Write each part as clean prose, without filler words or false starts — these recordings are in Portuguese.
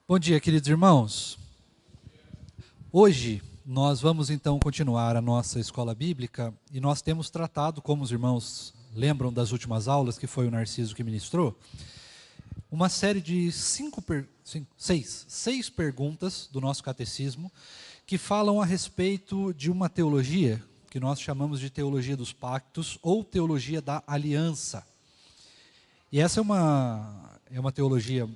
Bom dia, queridos irmãos. Hoje nós vamos então continuar a nossa escola bíblica e nós temos tratado, como os irmãos lembram das últimas aulas, que foi o Narciso que ministrou, uma série de seis perguntas do nosso catecismo que falam a respeito de uma teologia que nós chamamos de teologia dos pactos ou teologia da aliança. E essa é uma teologia,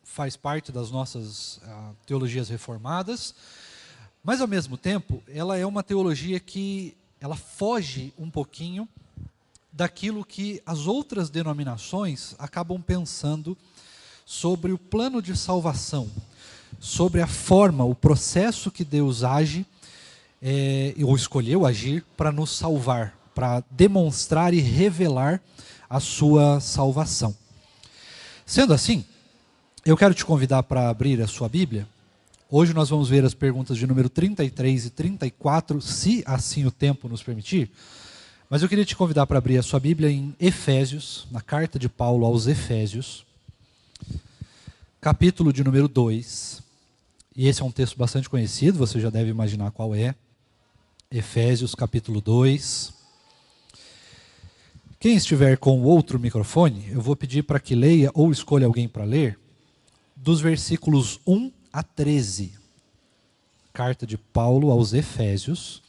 faz parte das nossas teologias reformadas, mas ao mesmo tempo ela é uma teologia que ela foge um pouquinho daquilo que as outras denominações acabam pensando sobre o plano de salvação, sobre a forma, o processo que Deus age, ou escolheu agir para nos salvar, para demonstrar e revelar a sua salvação. Sendo assim, eu quero te convidar para abrir a sua Bíblia. Hoje nós vamos ver as perguntas de número 33 e 34, se assim o tempo nos permitir. Mas eu queria te convidar para abrir a sua Bíblia em Efésios, na carta de Paulo aos Efésios, capítulo de número 2. E esse é um texto bastante conhecido, você já deve imaginar qual é. Efésios, capítulo 2. Quem estiver com o outro microfone, eu vou pedir para que leia ou escolha alguém para ler, dos versículos 1 a 13. Carta de Paulo aos Efésios,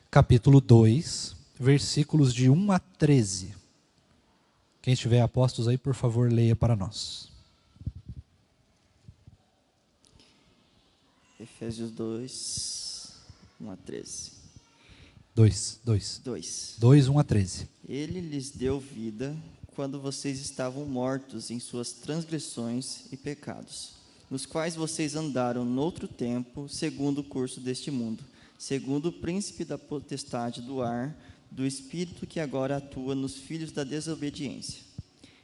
capítulo 2, versículos de 1 a 13. Quem estiver apostos aí, por favor, leia para nós. Efésios 2, 1 a 13. 2, 1 a 13. Ele lhes deu vida quando vocês estavam mortos em suas transgressões e pecados, nos quais vocês andaram noutro tempo, segundo o curso deste mundo, segundo o príncipe da potestade do ar, do espírito que agora atua nos filhos da desobediência.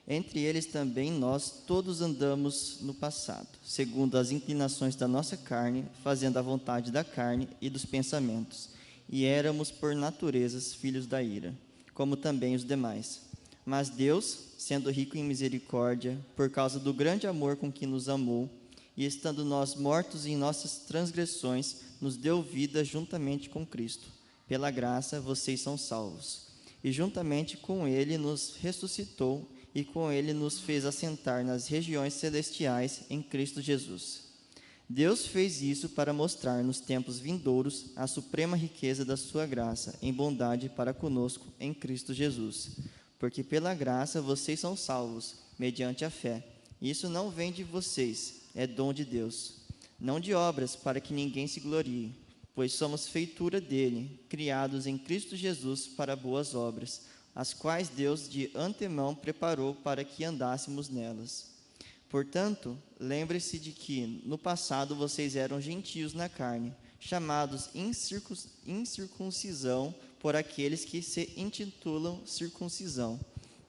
Entre eles também nós todos andamos no passado, segundo as inclinações da nossa carne, fazendo a vontade da carne e dos pensamentos, e éramos por naturezas filhos da ira, como também os demais. Mas Deus, sendo rico em misericórdia, por causa do grande amor com que nos amou, e estando nós mortos em nossas transgressões, nos deu vida juntamente com Cristo. Pela graça vocês são salvos. E juntamente com Ele nos ressuscitou, e com Ele nos fez assentar nas regiões celestiais em Cristo Jesus. Deus fez isso para mostrar nos tempos vindouros a suprema riqueza da sua graça, em bondade para conosco em Cristo Jesus. Porque pela graça vocês são salvos, mediante a fé. Isso não vem de vocês, é dom de Deus. Não de obras, para que ninguém se glorie, pois somos feitura dele, criados em Cristo Jesus para boas obras, as quais Deus de antemão preparou para que andássemos nelas. Portanto, lembre-se de que, no passado, vocês eram gentios na carne, chamados incircuncisão por aqueles que se intitulam circuncisão,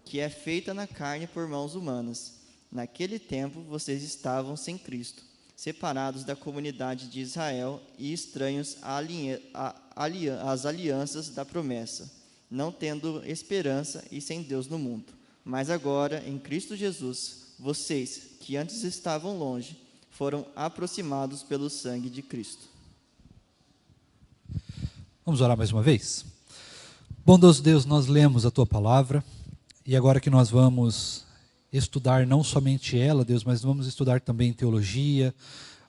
que é feita na carne por mãos humanas. Naquele tempo, vocês estavam sem Cristo, separados da comunidade de Israel e estranhos às alianças da promessa, não tendo esperança e sem Deus no mundo. Mas agora, em Cristo Jesus, vocês, que antes estavam longe, foram aproximados pelo sangue de Cristo. Vamos orar mais uma vez? Bondoso Deus, nós lemos a Tua palavra, e agora que nós vamos estudar não somente ela, Deus, mas vamos estudar também teologia,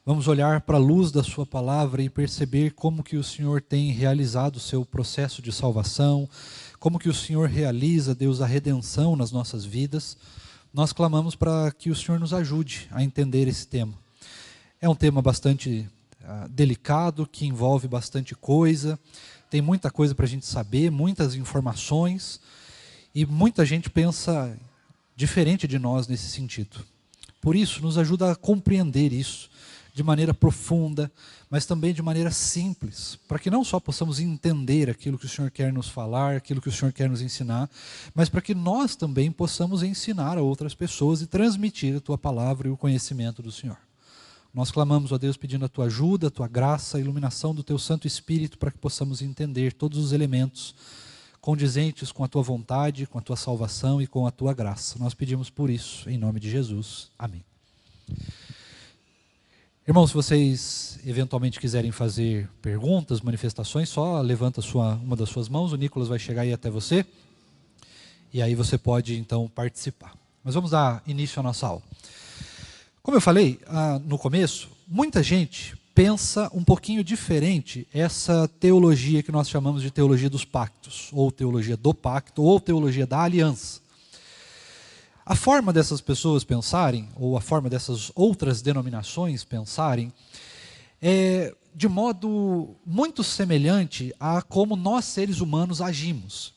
vamos olhar para a luz da Sua palavra e perceber como que o Senhor tem realizado o seu processo de salvação, como que o Senhor realiza, Deus, a redenção nas nossas vidas. Nós clamamos para que o Senhor nos ajude a entender esse tema. É um tema bastante delicado, que envolve bastante coisa, tem muita coisa para a gente saber, muitas informações, e muita gente pensa diferente de nós nesse sentido. Por isso, nos ajuda a compreender isso de maneira profunda, mas também de maneira simples, para que não só possamos entender aquilo que o Senhor quer nos falar, aquilo que o Senhor quer nos ensinar, mas para que nós também possamos ensinar a outras pessoas e transmitir a Tua palavra e o conhecimento do Senhor. Nós clamamos, ó Deus, pedindo a Tua ajuda, a Tua graça, a iluminação do Teu Santo Espírito, para que possamos entender todos os elementos condizentes com a Tua vontade, com a Tua salvação e com a Tua graça. Nós pedimos por isso, em nome de Jesus. Amém. Irmãos, se vocês eventualmente quiserem fazer perguntas, manifestações, só levanta uma das suas mãos, o Nicolas vai chegar aí até você, e aí você pode então participar. Mas vamos dar início à nossa aula. Como eu falei no começo, muita gente pensa um pouquinho diferente essa teologia que nós chamamos de teologia dos pactos, ou teologia do pacto, ou teologia da aliança. A forma dessas pessoas pensarem, ou a forma dessas outras denominações pensarem, é de modo muito semelhante a como nós seres humanos agimos.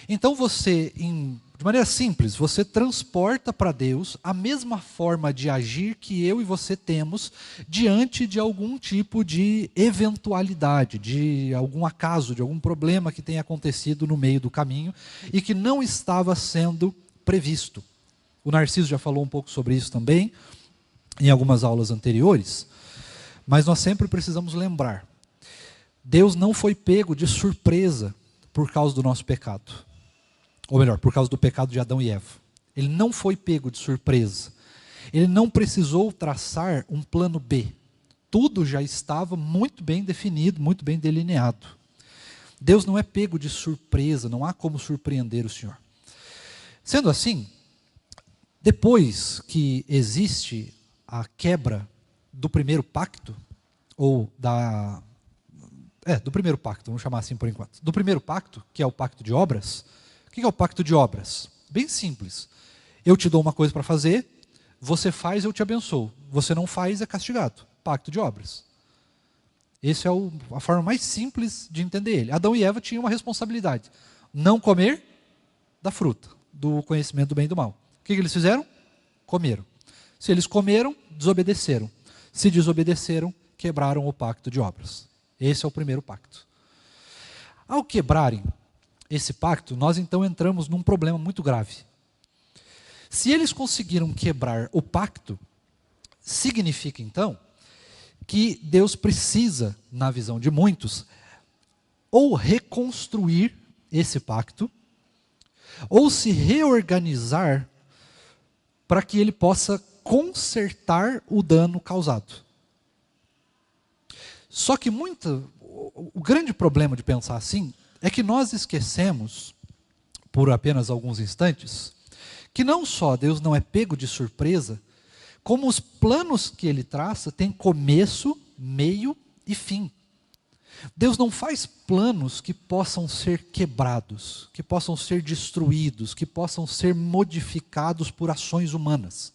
Então você, de maneira simples, você transporta para Deus a mesma forma de agir que eu e você temos diante de algum tipo de eventualidade, de algum acaso, de algum problema que tenha acontecido no meio do caminho e que não estava sendo previsto. O Narciso já falou um pouco sobre isso também, em algumas aulas anteriores, mas nós sempre precisamos lembrar, Deus não foi pego de surpresa por causa do nosso pecado. Ou melhor, por causa do pecado de Adão e Eva. Ele não foi pego de surpresa. Ele não precisou traçar um plano B. Tudo já estava muito bem definido, muito bem delineado. Deus não é pego de surpresa, não há como surpreender o Senhor. Sendo assim, depois que existe a quebra do primeiro pacto, ou do primeiro pacto, vamos chamar assim por enquanto, do primeiro pacto, que é o pacto de obras. O que é o pacto de obras? Bem simples. Eu te dou uma coisa para fazer, você faz, eu te abençoo. Você não faz, é castigado. Pacto de obras. Essa é a forma mais simples de entender ele. Adão e Eva tinham uma responsabilidade. Não comer da fruta, do conhecimento do bem e do mal. O que eles fizeram? Comeram. Se eles comeram, desobedeceram. Se desobedeceram, quebraram o pacto de obras. Esse é o primeiro pacto. Ao quebrarem esse pacto, nós então entramos num problema muito grave. Se eles conseguiram quebrar o pacto, significa então que Deus precisa, na visão de muitos, ou reconstruir esse pacto, ou se reorganizar para que ele possa consertar o dano causado. Só que o grande problema de pensar assim é que nós esquecemos, por apenas alguns instantes, que não só Deus não é pego de surpresa, como os planos que ele traça têm começo, meio e fim. Deus não faz planos que possam ser quebrados, que possam ser destruídos, que possam ser modificados por ações humanas.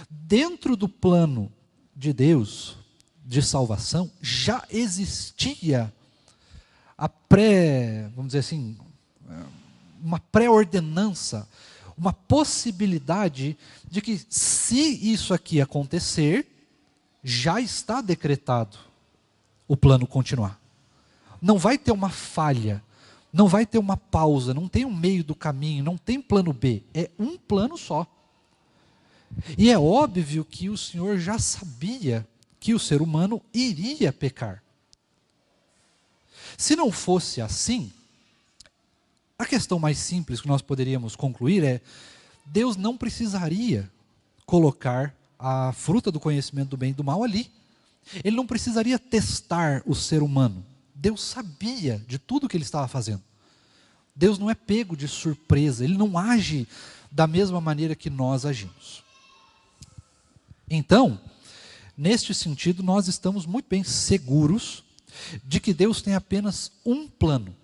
Dentro do plano de Deus, de salvação, já existia vamos dizer assim, uma pré-ordenança, uma possibilidade de que, se isso aqui acontecer, já está decretado o plano continuar. Não vai ter uma falha, não vai ter uma pausa, não tem um meio do caminho, não tem plano B, é um plano só. E é óbvio que o Senhor já sabia que o ser humano iria pecar. Se não fosse assim, a questão mais simples que nós poderíamos concluir é: Deus não precisaria colocar a fruta do conhecimento do bem e do mal ali. Ele não precisaria testar o ser humano. Deus sabia de tudo que ele estava fazendo. Deus não é pego de surpresa, ele não age da mesma maneira que nós agimos. Então, neste sentido, nós estamos muito bem seguros de que Deus tem apenas um plano.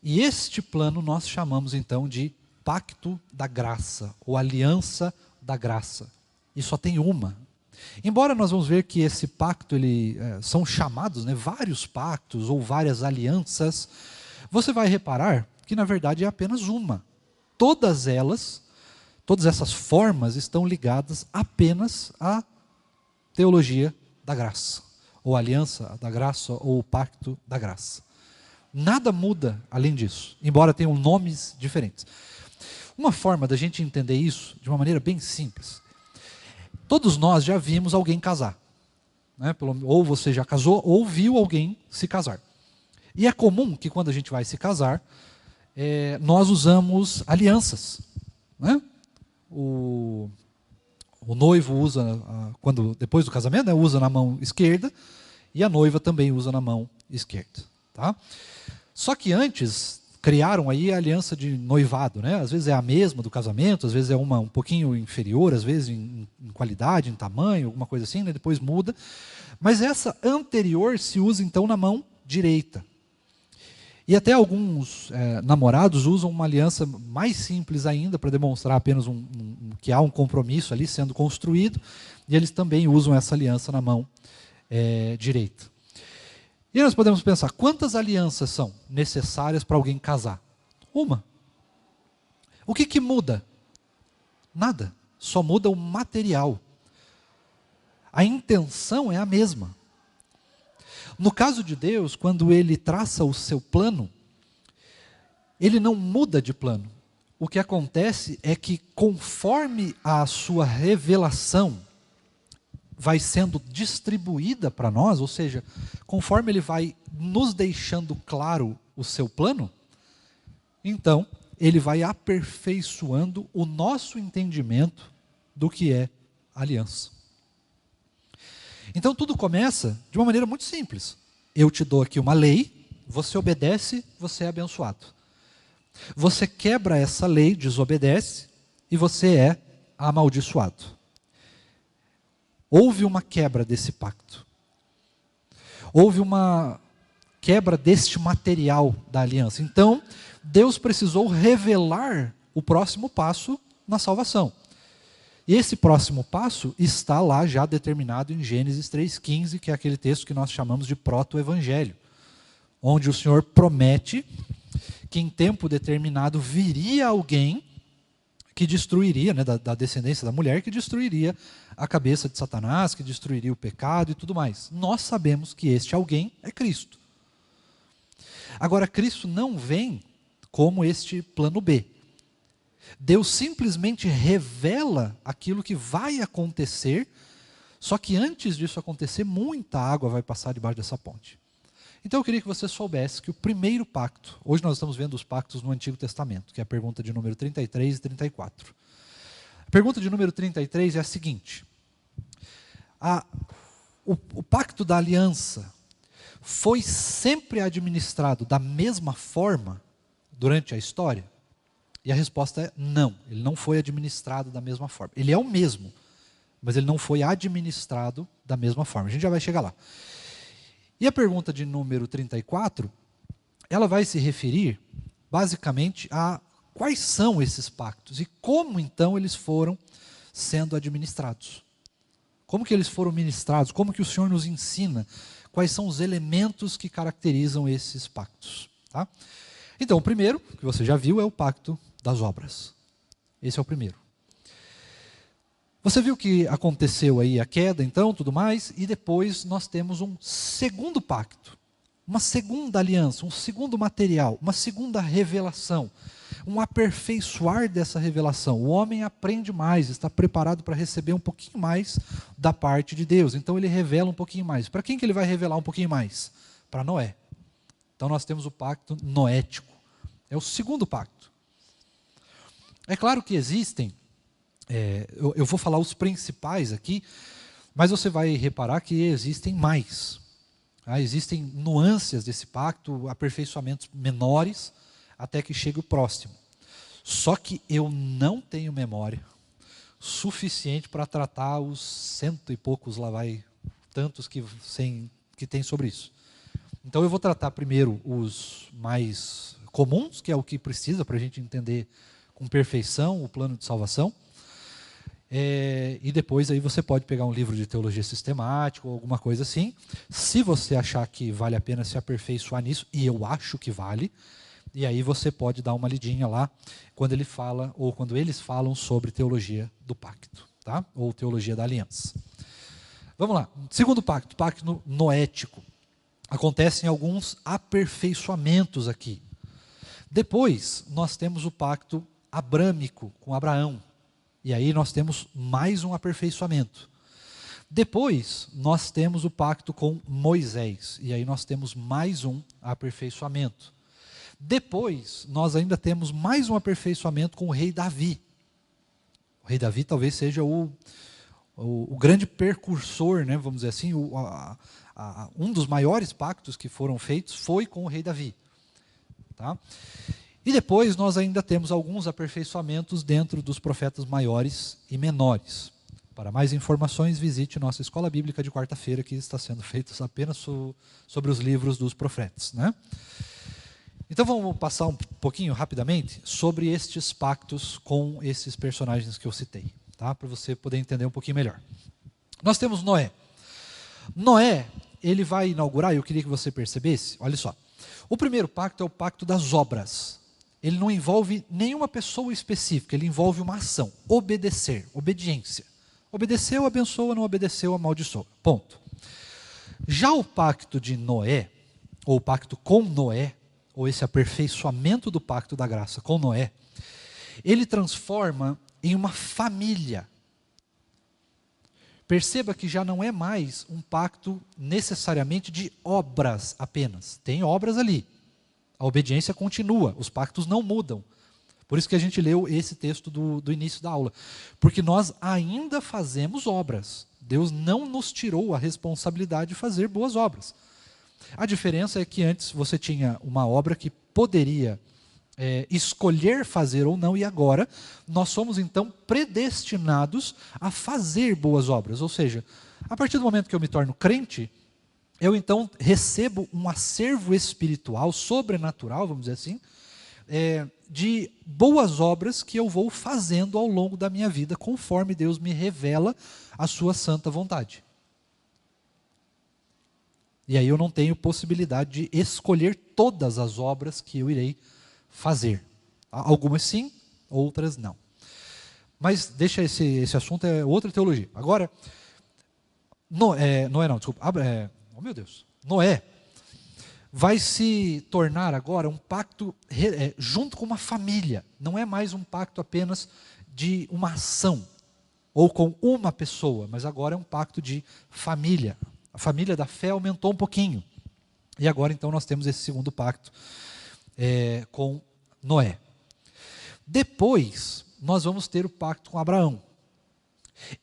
E este plano nós chamamos então de pacto da graça, ou aliança da graça. E só tem uma. Embora nós vamos ver que esse pacto, são chamados, vários pactos ou várias alianças, você vai reparar que na verdade é apenas uma. Todas essas formas estão ligadas apenas à teologia da graça, ou aliança da graça, ou o pacto da graça. Nada muda além disso, embora tenham nomes diferentes. Uma forma da gente entender isso de uma maneira bem simples: todos nós já vimos alguém casar, ou você já casou, ou viu alguém se casar. E é comum que quando a gente vai se casar, nós usamos alianças. O noivo usa, depois do casamento, né, usa na mão esquerda, e a noiva também usa na mão esquerda. Tá? Só que antes criaram aí a aliança de noivado, né? Às vezes é a mesma do casamento, às vezes é uma um pouquinho inferior, às vezes em qualidade, em tamanho, alguma coisa assim, né? Depois muda. Mas essa anterior se usa então na mão direita. E até alguns namorados usam uma aliança mais simples ainda para demonstrar apenas que há um compromisso ali sendo construído, e eles também usam essa aliança na mão direita. E nós podemos pensar, quantas alianças são necessárias para alguém casar? Uma. O que muda? Nada. Só muda o material. A intenção é a mesma. No caso de Deus, quando Ele traça o seu plano, Ele não muda de plano. O que acontece é que, conforme a sua revelação vai sendo distribuída para nós, ou seja, conforme Ele vai nos deixando claro o seu plano, então Ele vai aperfeiçoando o nosso entendimento do que é aliança. Então tudo começa de uma maneira muito simples. Eu te dou aqui uma lei, você obedece, você é abençoado. Você quebra essa lei, desobedece, e você é amaldiçoado. Houve uma quebra desse pacto. Houve uma quebra deste material da aliança. Então, Deus precisou revelar o próximo passo na salvação. E esse próximo passo está lá já determinado em Gênesis 3,15, que é aquele texto que nós chamamos de proto-evangelho, onde o Senhor promete que em tempo determinado viria alguém que destruiria, né, da descendência da mulher, que destruiria a cabeça de Satanás, que destruiria o pecado e tudo mais. Nós sabemos que este alguém é Cristo. Agora, Cristo não vem como este plano B. Deus simplesmente revela aquilo que vai acontecer, só que antes disso acontecer, muita água vai passar debaixo dessa ponte. Então eu queria que você soubesse que o primeiro pacto, hoje nós estamos vendo os pactos no Antigo Testamento, que é a pergunta de número 33 e 34. A pergunta de número 33 é a seguinte: o pacto da aliança foi sempre administrado da mesma forma durante a história? E a resposta é não, ele não foi administrado da mesma forma. Ele é o mesmo, mas ele não foi administrado da mesma forma. A gente já vai chegar lá. E a pergunta de número 34, ela vai se referir basicamente a quais são esses pactos e como então eles foram sendo administrados. Como que eles foram ministrados, como que o Senhor nos ensina, quais são os elementos que caracterizam esses pactos. Tá? Então, o primeiro, que você já viu, é o pacto das obras. Esse é o primeiro. Você viu que aconteceu aí a queda, então, tudo mais, e depois nós temos um segundo pacto, uma segunda aliança, um segundo material, uma segunda revelação, um aperfeiçoar dessa revelação. O homem aprende mais, está preparado para receber um pouquinho mais da parte de Deus. Então ele revela um pouquinho mais. Para quem que ele vai revelar um pouquinho mais? Para Noé. Então nós temos o pacto noético. É o segundo pacto. É claro que existem, eu vou falar os principais aqui, mas você vai reparar que existem mais. Existem nuances desse pacto, aperfeiçoamentos menores, até que chegue o próximo. Só que eu não tenho memória suficiente para tratar os 100 e poucos lá vai, tantos que tem sobre isso. Então eu vou tratar primeiro os mais comuns, que é o que precisa para a gente entender com perfeição o plano de salvação. E depois aí você pode pegar um livro de teologia sistemática ou alguma coisa assim. Se você achar que vale a pena se aperfeiçoar nisso, e eu acho que vale, e aí você pode dar uma lidinha lá quando ele fala, ou quando eles falam sobre teologia do pacto, tá? Ou teologia da aliança. Vamos lá. Segundo pacto, pacto noético. Acontecem alguns aperfeiçoamentos aqui. Depois nós temos o pacto abrâmico com Abraão. E aí nós temos mais um aperfeiçoamento. Depois nós temos o pacto com Moisés. E aí nós temos mais um aperfeiçoamento. Depois nós ainda temos mais um aperfeiçoamento com o rei Davi. O rei Davi talvez seja o grande precursor, né, vamos dizer assim, um dos maiores pactos que foram feitos foi com o rei Davi. Tá? E depois nós ainda temos alguns aperfeiçoamentos dentro dos profetas maiores e menores. Para mais informações, visite nossa escola bíblica de quarta-feira, que está sendo feita apenas sobre os livros dos profetas. Né? Então vamos passar um pouquinho rapidamente sobre estes pactos com esses personagens que eu citei, tá? Para você poder entender um pouquinho melhor. Nós temos Noé. Noé, ele vai inaugurar, eu queria que você percebesse, olha só. O primeiro pacto é o pacto das obras. Ele não envolve nenhuma pessoa específica, ele envolve uma ação, obedecer, obediência. Obedeceu, abençoa, não obedeceu, amaldiçoa. Ponto. Já o pacto de Noé, ou o pacto com Noé, ou esse aperfeiçoamento do pacto da graça com Noé, ele transforma em uma família. Perceba que já não é mais um pacto necessariamente de obras apenas. Tem obras ali. A obediência continua, os pactos não mudam. Por isso que a gente leu esse texto do início da aula. Porque nós ainda fazemos obras. Deus não nos tirou a responsabilidade de fazer boas obras. A diferença é que antes você tinha uma obra que poderia escolher fazer ou não, e agora nós somos então predestinados a fazer boas obras. Ou seja, a partir do momento que eu me torno crente, eu então recebo um acervo espiritual, sobrenatural, vamos dizer assim, de boas obras que eu vou fazendo ao longo da minha vida, conforme Deus me revela a sua santa vontade. E aí eu não tenho possibilidade de escolher todas as obras que eu irei fazer. Algumas sim, outras não. Mas deixa esse assunto, é outra teologia. Agora, Noé vai se tornar agora um pacto junto com uma família. Não é mais um pacto apenas de uma ação, ou com uma pessoa, mas agora é um pacto de família. A família da fé aumentou um pouquinho. E agora então nós temos esse segundo pacto com Noé. Depois nós vamos ter o pacto com Abraão.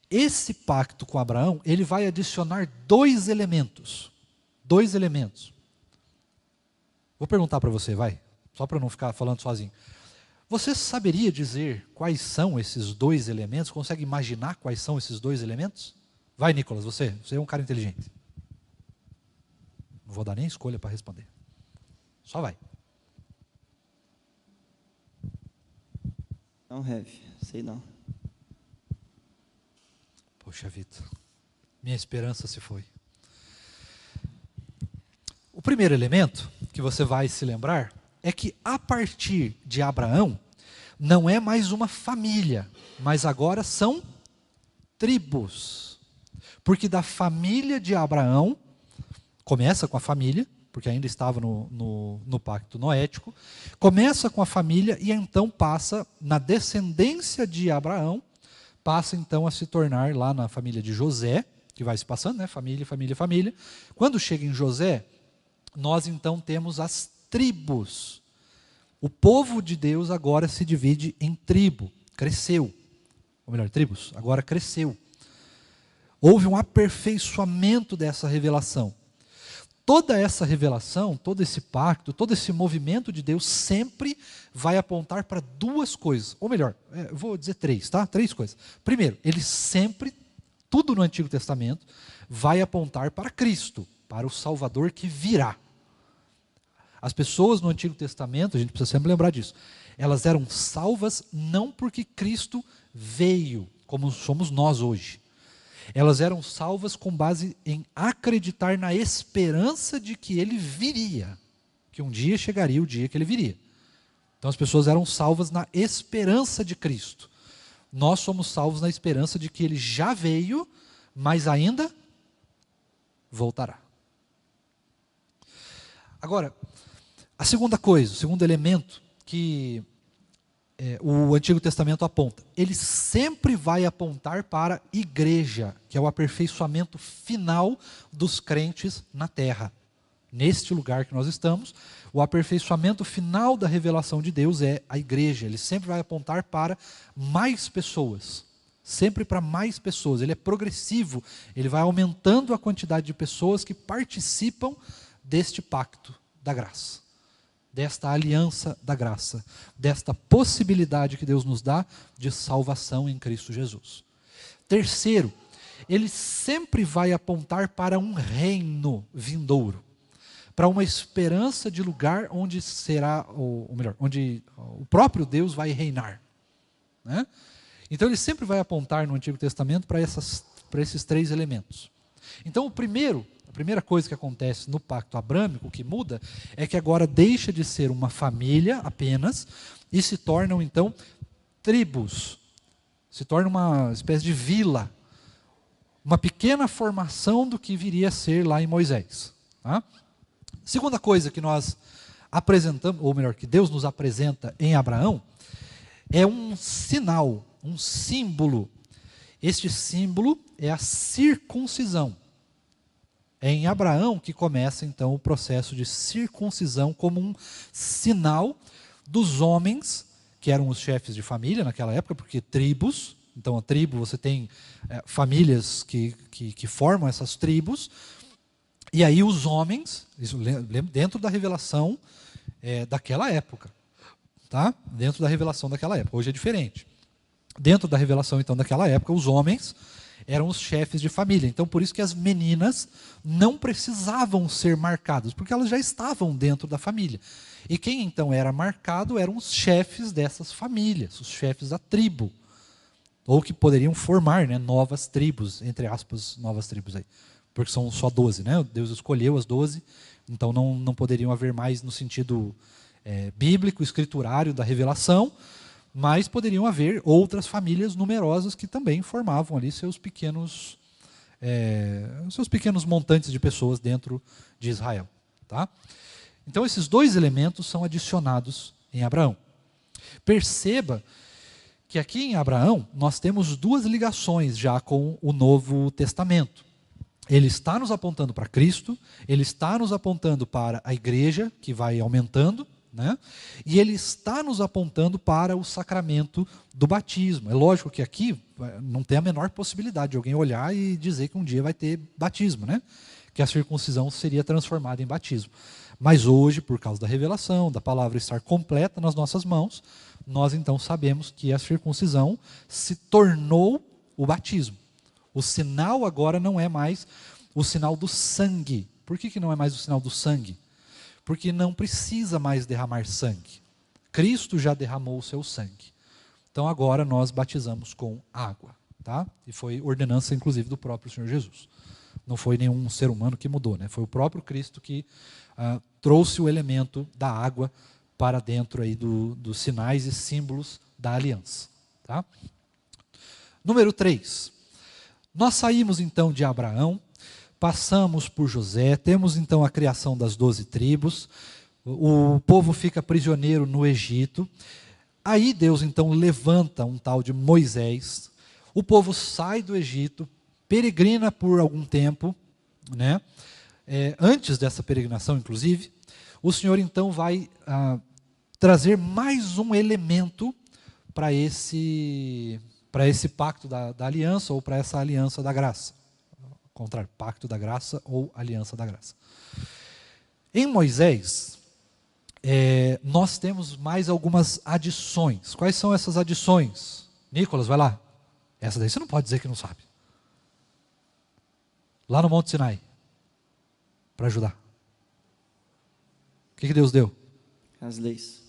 Esse pacto com Abraão, ele vai adicionar dois elementos. Dois elementos. Vou perguntar para você, vai, só para não ficar falando sozinho. Você saberia dizer quais são esses dois elementos? Consegue imaginar quais são esses dois elementos? Vai, Nicolas, você é um cara inteligente. Não vou dar nem escolha para responder. Só vai. Não, Rev, sei não. Poxa vida, minha esperança se foi. O primeiro elemento que você vai se lembrar é que a partir de Abraão não é mais uma família, mas agora são tribos. Porque da família de Abraão, começa com a família, porque ainda estava no pacto noético, começa com a família e então passa na descendência de Abraão, passa então a se tornar lá na família de José, que vai se passando, né? Família, família, família. Quando chega em José, nós então temos as tribos. O povo de Deus agora se divide em tribo, cresceu. Ou melhor, tribos, agora cresceu. Houve um aperfeiçoamento dessa revelação. Toda essa revelação, todo esse pacto, todo esse movimento de Deus sempre vai apontar para duas coisas. Ou melhor, vou dizer três, tá? Três coisas. Primeiro, ele sempre, tudo no Antigo Testamento, vai apontar para Cristo, para o Salvador que virá. As pessoas no Antigo Testamento, a gente precisa sempre lembrar disso, elas eram salvas não porque Cristo veio, como somos nós hoje. Elas eram salvas com base em acreditar na esperança de que ele viria, que um dia chegaria o dia que ele viria. Então as pessoas eram salvas na esperança de Cristo. Nós somos salvos na esperança de que ele já veio, mas ainda voltará. Agora, a segunda coisa, o segundo elemento que o Antigo Testamento aponta, ele sempre vai apontar para a igreja, que é o aperfeiçoamento final dos crentes na terra. Neste lugar que nós estamos, o aperfeiçoamento final da revelação de Deus é a igreja. Ele sempre vai apontar para mais pessoas, sempre para mais pessoas. Ele é progressivo, ele vai aumentando a quantidade de pessoas que participam deste pacto da graça, desta aliança da graça, desta possibilidade que Deus nos dá de salvação em Cristo Jesus. Terceiro, ele sempre vai apontar para um reino vindouro, para uma esperança de lugar onde será, ou melhor, onde o próprio Deus vai reinar, né? Então ele sempre vai apontar no Antigo Testamento para esses três elementos. Então a primeira coisa que acontece no pacto abrâmico, que muda, é que agora deixa de ser uma família apenas e se tornam então tribos, se torna uma espécie de vila, uma pequena formação do que viria a ser lá em Moisés, tá? Segunda coisa que nós apresentamos, ou melhor, que Deus nos apresenta em Abraão, é um sinal, um símbolo. Este símbolo é a circuncisão. É em Abraão que começa então o processo de circuncisão como um sinal dos homens, que eram os chefes de família naquela época, porque tribos, então a tribo, você tem famílias que formam essas tribos, e aí os homens, isso dentro da revelação daquela época, tá? Dentro da revelação daquela época, hoje é diferente. Dentro da revelação então daquela época, os homens eram os chefes de família. Então por isso que as meninas não precisavam ser marcadas, porque elas já estavam dentro da família. E quem então era marcado eram os chefes dessas famílias, os chefes da tribo, ou que poderiam formar, né, novas tribos, entre aspas, novas tribos aí. Porque são só 12, né? Deus escolheu as 12, então não poderiam haver mais no sentido bíblico, escriturário da revelação, mas poderiam haver outras famílias numerosas que também formavam ali seus pequenos montantes de pessoas dentro de Israel, tá? Então esses dois elementos são adicionados em Abraão. Perceba que aqui em Abraão nós temos duas ligações já com o Novo Testamento. Ele está nos apontando para Cristo, ele está nos apontando para a igreja, que vai aumentando, né? E ele está nos apontando para o sacramento do batismo. É lógico que aqui não tem a menor possibilidade de alguém olhar e dizer que um dia vai ter batismo, né? Que a circuncisão seria transformada em batismo. Mas hoje, por causa da revelação, da palavra estar completa nas nossas mãos, nós então sabemos que a circuncisão se tornou o batismo. O sinal agora não é mais o sinal do sangue. Por que não é mais o sinal do sangue? Porque não precisa mais derramar sangue. Cristo já derramou o seu sangue. Então agora nós batizamos com água, tá? E foi ordenança inclusive do próprio Senhor Jesus. Não foi nenhum ser humano que mudou, né? Foi o próprio Cristo que trouxe o elemento da água para dentro aí dos sinais e símbolos da aliança, tá? Número 3. Nós saímos então de Abraão, passamos por José, temos então a criação das 12 tribos, o povo fica prisioneiro no Egito, aí Deus então levanta um tal de Moisés, o povo sai do Egito, peregrina por algum tempo, né? Antes dessa peregrinação inclusive, o Senhor então vai trazer mais um elemento para esse pacto da aliança, ou para essa aliança da graça. Ao contrário, pacto da graça ou aliança da graça. Em Moisés, nós temos mais algumas adições. Quais são essas adições? Nicolas, vai lá. Essa daí você não pode dizer que não sabe. Lá no Monte Sinai, para ajudar. O que Deus deu? As leis.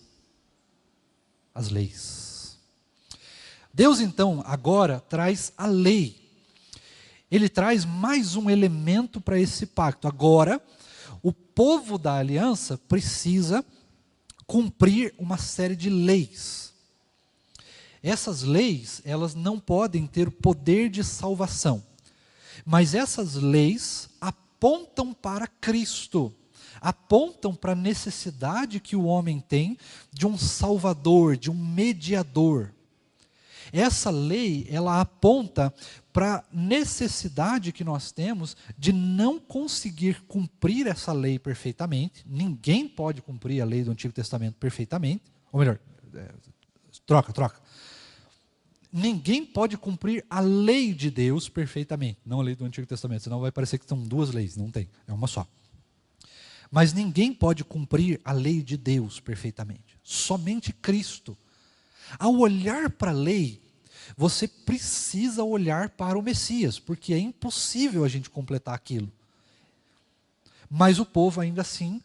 As leis. Deus então agora traz a lei. Ele traz mais um elemento para esse pacto. Agora, o povo da aliança precisa cumprir uma série de leis. Essas leis, elas não podem ter o poder de salvação. Mas essas leis apontam para Cristo. Apontam para a necessidade que o homem tem de um salvador, de um mediador. Essa lei, ela aponta para a necessidade que nós temos de não conseguir cumprir essa lei perfeitamente. Ninguém pode cumprir a lei do Antigo Testamento perfeitamente. Ou melhor, troca. ninguém pode cumprir a lei de Deus perfeitamente. Não a lei do Antigo Testamento, senão vai parecer que são duas leis. Não tem, é uma só. Mas ninguém pode cumprir a lei de Deus perfeitamente. Somente Cristo. Ao olhar para a lei, você precisa olhar para o Messias, porque é impossível a gente completar aquilo. Mas o povo ainda assim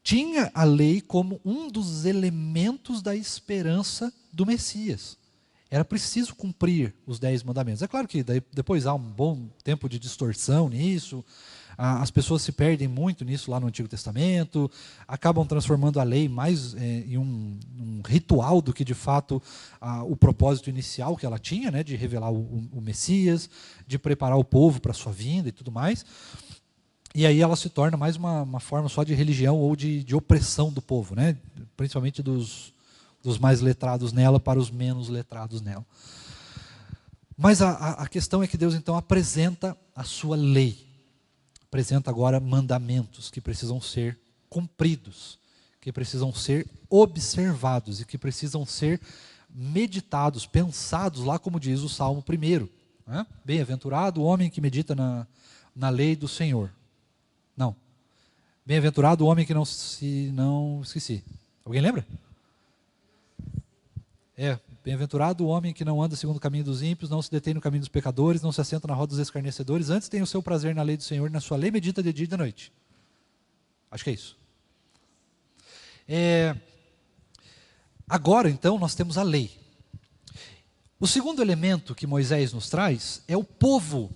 tinha a lei como um dos elementos da esperança do Messias. Era preciso cumprir os 10 mandamentos. É claro que depois há um bom tempo de distorção nisso, as pessoas se perdem muito nisso lá no Antigo Testamento, acabam transformando a lei mais em um ritual do que de fato o propósito inicial que ela tinha, né, de revelar o Messias, de preparar o povo para a sua vinda e tudo mais. E aí ela se torna mais uma forma só de religião ou de opressão do povo, né, principalmente dos mais letrados nela para os menos letrados nela. Mas a questão é que Deus então apresenta a sua lei. Apresenta agora mandamentos que precisam ser cumpridos, que precisam ser observados e que precisam ser meditados, pensados, lá como diz o Salmo 1. Né? Bem-aventurado o homem que medita na lei do Senhor. Não. Bem-aventurado o homem que não esqueci. Alguém lembra? Bem-aventurado o homem que não anda segundo o caminho dos ímpios, não se detém no caminho dos pecadores, não se assenta na roda dos escarnecedores, antes tem o seu prazer na lei do Senhor, na sua lei medita de dia e de noite. Acho que é isso. Agora, então, nós temos a lei. O segundo elemento que Moisés nos traz é o povo.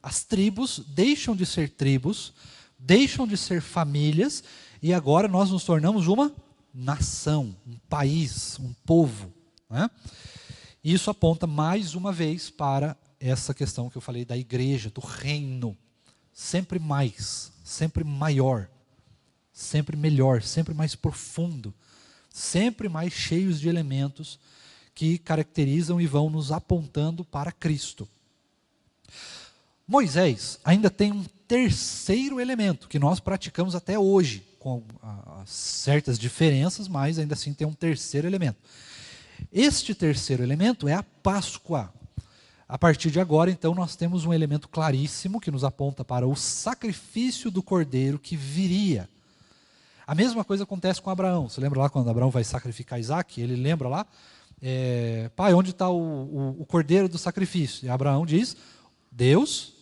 As tribos deixam de ser tribos, deixam de ser famílias, e agora nós nos tornamos uma nação, um país, um povo. Né? E isso aponta mais uma vez para essa questão que eu falei da igreja, do reino. Sempre mais, sempre maior, sempre melhor, sempre mais profundo, sempre mais cheios de elementos que caracterizam e vão nos apontando para Cristo. Moisés ainda tem um terceiro elemento que nós praticamos até hoje, com certas diferenças, mas ainda assim tem um terceiro elemento. Este terceiro elemento é a Páscoa. A partir de agora, então, nós temos um elemento claríssimo que nos aponta para o sacrifício do cordeiro que viria. A mesma coisa acontece com Abraão. Você lembra lá quando Abraão vai sacrificar Isaac? Ele lembra lá, pai, onde está o cordeiro do sacrifício? E Abraão diz, Deus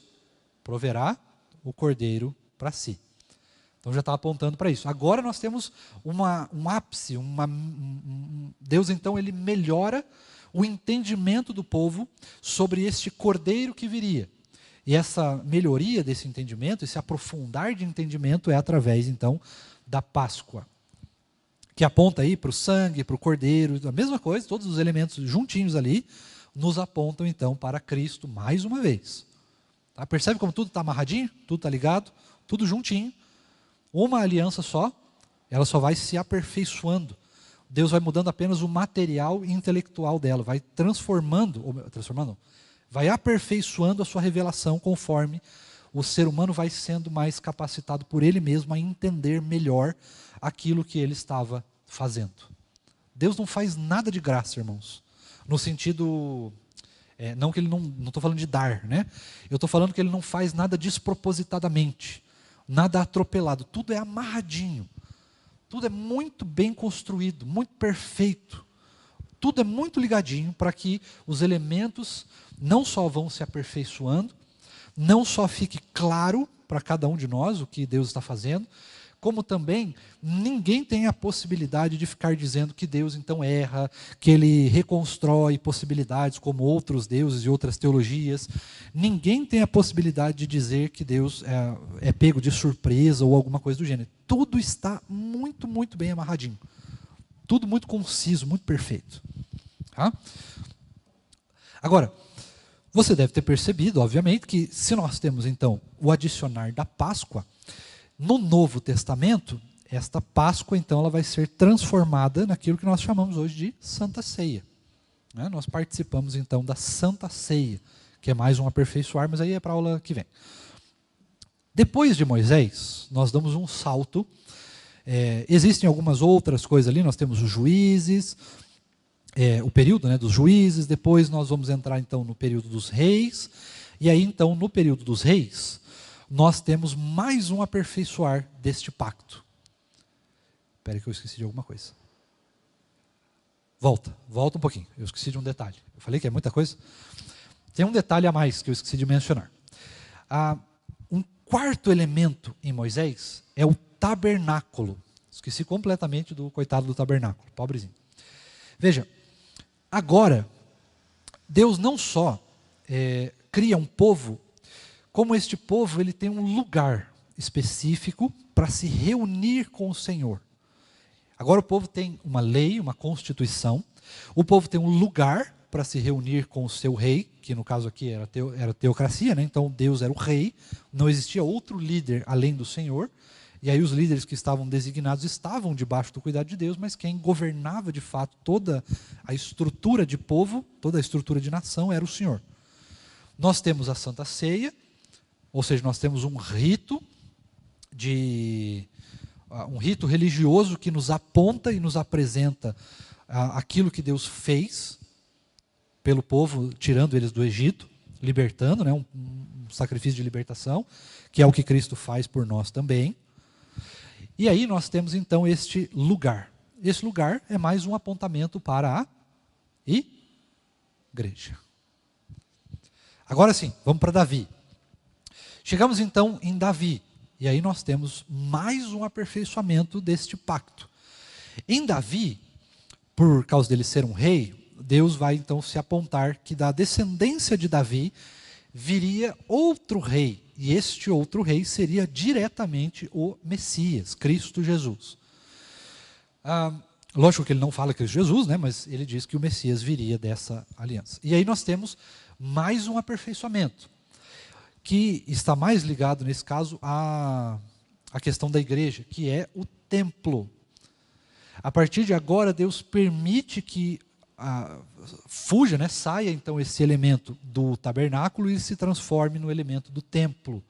proverá o cordeiro para si. Então já está apontando para isso. Agora nós temos um ápice, Deus então ele melhora o entendimento do povo sobre este cordeiro que viria. E essa melhoria desse entendimento, esse aprofundar de entendimento é através então da Páscoa, que aponta aí para o sangue, para o cordeiro, a mesma coisa, todos os elementos juntinhos ali, nos apontam então para Cristo mais uma vez. Tá? Percebe como tudo está amarradinho, tudo está ligado, tudo juntinho. Uma aliança só, ela só vai se aperfeiçoando. Deus vai mudando apenas o material intelectual dela, vai vai aperfeiçoando a sua revelação conforme o ser humano vai sendo mais capacitado por ele mesmo a entender melhor aquilo que ele estava fazendo. Deus não faz nada de graça, irmãos. No sentido, não que ele não estou falando de dar, né? Eu estou falando que ele não faz nada despropositadamente. Nada atropelado, tudo é amarradinho, tudo é muito bem construído, muito perfeito, tudo é muito ligadinho para que os elementos não só vão se aperfeiçoando, não só fique claro para cada um de nós o que Deus está fazendo, como também ninguém tem a possibilidade de ficar dizendo que Deus então erra, que ele reconstrói possibilidades como outros deuses e outras teologias. Ninguém tem a possibilidade de dizer que Deus é pego de surpresa ou alguma coisa do gênero. Tudo está muito, muito bem amarradinho. Tudo muito conciso, muito perfeito. Tá? Agora, você deve ter percebido, obviamente, que se nós temos então o adicionar da Páscoa, no Novo Testamento, esta Páscoa, então, ela vai ser transformada naquilo que nós chamamos hoje de Santa Ceia. Né? Nós participamos, então, da Santa Ceia, que é mais um aperfeiçoar, mas aí é para a aula que vem. Depois de Moisés, nós damos um salto. Existem algumas outras coisas ali, nós temos os juízes, o período, né, dos juízes, depois nós vamos entrar então no período dos reis, e aí então no período dos reis, nós temos mais um aperfeiçoar deste pacto. Espera que eu esqueci de alguma coisa. Volta um pouquinho, eu esqueci de um detalhe. Eu falei que é muita coisa? Tem um detalhe a mais que eu esqueci de mencionar. Um quarto elemento em Moisés é o tabernáculo. Esqueci completamente do coitado do tabernáculo, pobrezinho. Veja, agora, Deus não só cria um povo, como este povo ele tem um lugar específico para se reunir com o Senhor. Agora o povo tem uma lei, uma constituição, o povo tem um lugar para se reunir com o seu rei, que no caso aqui era teocracia, né? Então Deus era o rei, não existia outro líder além do Senhor, e aí os líderes que estavam designados estavam debaixo do cuidado de Deus, mas quem governava de fato toda a estrutura de povo, toda a estrutura de nação era o Senhor. Nós temos a Santa Ceia, ou seja, nós temos um rito religioso que nos aponta e nos apresenta aquilo que Deus fez pelo povo, tirando eles do Egito, libertando, né, um sacrifício de libertação, que é o que Cristo faz por nós também. E aí nós temos então este lugar. Esse lugar é mais um apontamento para a igreja. Agora sim, vamos para Davi. Chegamos então em Davi. E aí nós temos mais um aperfeiçoamento deste pacto. Em Davi, por causa dele ser um rei, Deus vai então se apontar que da descendência de Davi viria outro rei. E este outro rei seria diretamente o Messias, Cristo Jesus. Lógico que ele não fala Cristo Jesus, né, mas ele diz que o Messias viria dessa aliança. E aí nós temos mais um aperfeiçoamento, que está mais ligado, nesse caso, à questão da igreja, que é o templo. A partir de agora, Deus permite que fuja, né, saia então esse elemento do tabernáculo e se transforme no elemento do templo.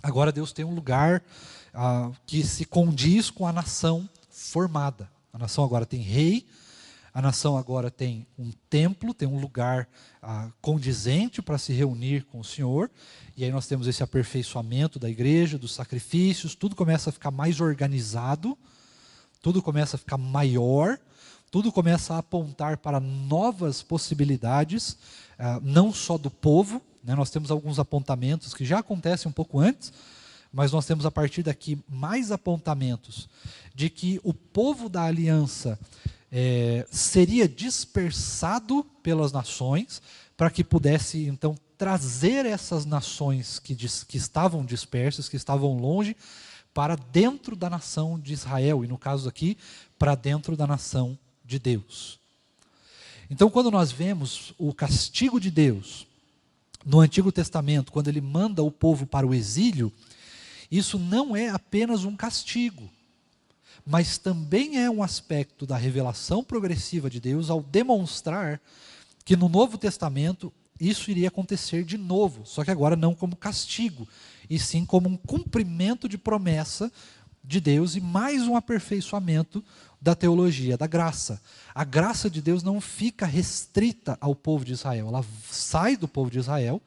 Agora Deus tem um lugar que se condiz com a nação formada. A nação agora tem rei, a nação agora tem um templo, tem um lugar condizente para se reunir com o Senhor, e aí nós temos esse aperfeiçoamento da igreja, dos sacrifícios, tudo começa a ficar mais organizado, tudo começa a ficar maior, tudo começa a apontar para novas possibilidades, não só do povo, né? Nós temos alguns apontamentos que já acontecem um pouco antes, mas nós temos a partir daqui mais apontamentos de que o povo da aliança seria dispersado pelas nações, para que pudesse então trazer essas nações que estavam dispersas, que estavam longe, para dentro da nação de Israel, e no caso aqui, para dentro da nação de Deus. Então, quando nós vemos o castigo de Deus no Antigo Testamento, quando ele manda o povo para o exílio, isso não é apenas um castigo, mas também é um aspecto da revelação progressiva de Deus ao demonstrar que no Novo Testamento isso iria acontecer de novo, só que agora não como castigo, e sim como um cumprimento de promessa de Deus e mais um aperfeiçoamento da teologia, da graça. A graça de Deus não fica restrita ao povo de Israel, ela sai do povo de Israel,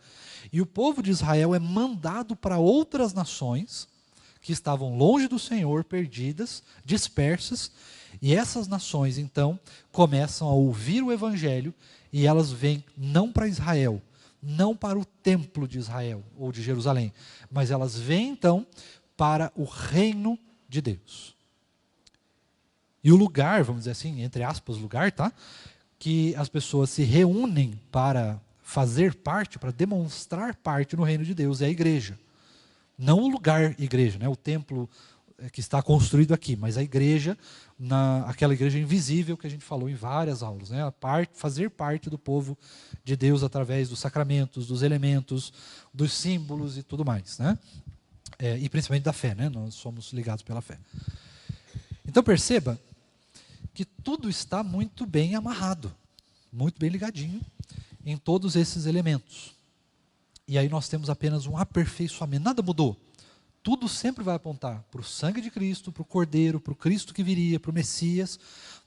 e o povo de Israel é mandado para outras nações que estavam longe do Senhor, perdidas, dispersas, e essas nações então começam a ouvir o Evangelho, e elas vêm não para Israel, não para o templo de Israel ou de Jerusalém, mas elas vêm então para o reino de Deus. E o lugar, vamos dizer assim, entre aspas, lugar, tá? Que as pessoas se reúnem para fazer parte, para demonstrar parte no reino de Deus, é a igreja. Não o lugar igreja, né? O templo que está construído aqui, mas a igreja, aquela igreja invisível que a gente falou em várias aulas, né? Fazer parte do povo de Deus através dos sacramentos, dos elementos, dos símbolos e tudo mais, né? E principalmente da fé, né? Nós somos ligados pela fé. Então perceba que tudo está muito bem amarrado, muito bem ligadinho em todos esses elementos. E aí nós temos apenas um aperfeiçoamento, nada mudou. Tudo sempre vai apontar para o sangue de Cristo, para o Cordeiro, para o Cristo que viria, para o Messias.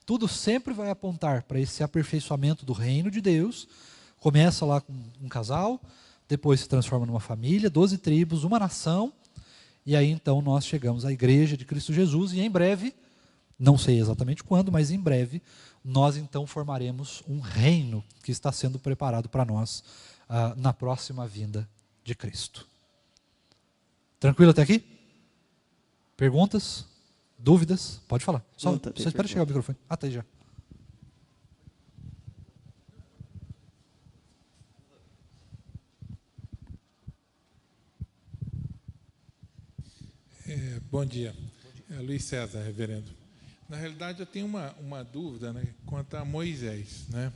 Tudo sempre vai apontar para esse aperfeiçoamento do reino de Deus. Começa lá com um casal, depois se transforma numa família, 12 tribos, uma nação, e aí então nós chegamos à igreja de Cristo Jesus, e em breve, não sei exatamente quando, mas em breve, nós então formaremos um reino que está sendo preparado para nós na próxima vinda de Cristo. Tranquilo até aqui? Perguntas? Dúvidas? Pode falar. Só espera chegar o microfone. Ah, tá aí já. Bom dia. Luiz César, reverendo. Na realidade, eu tenho uma dúvida, né, quanto a Moisés, né?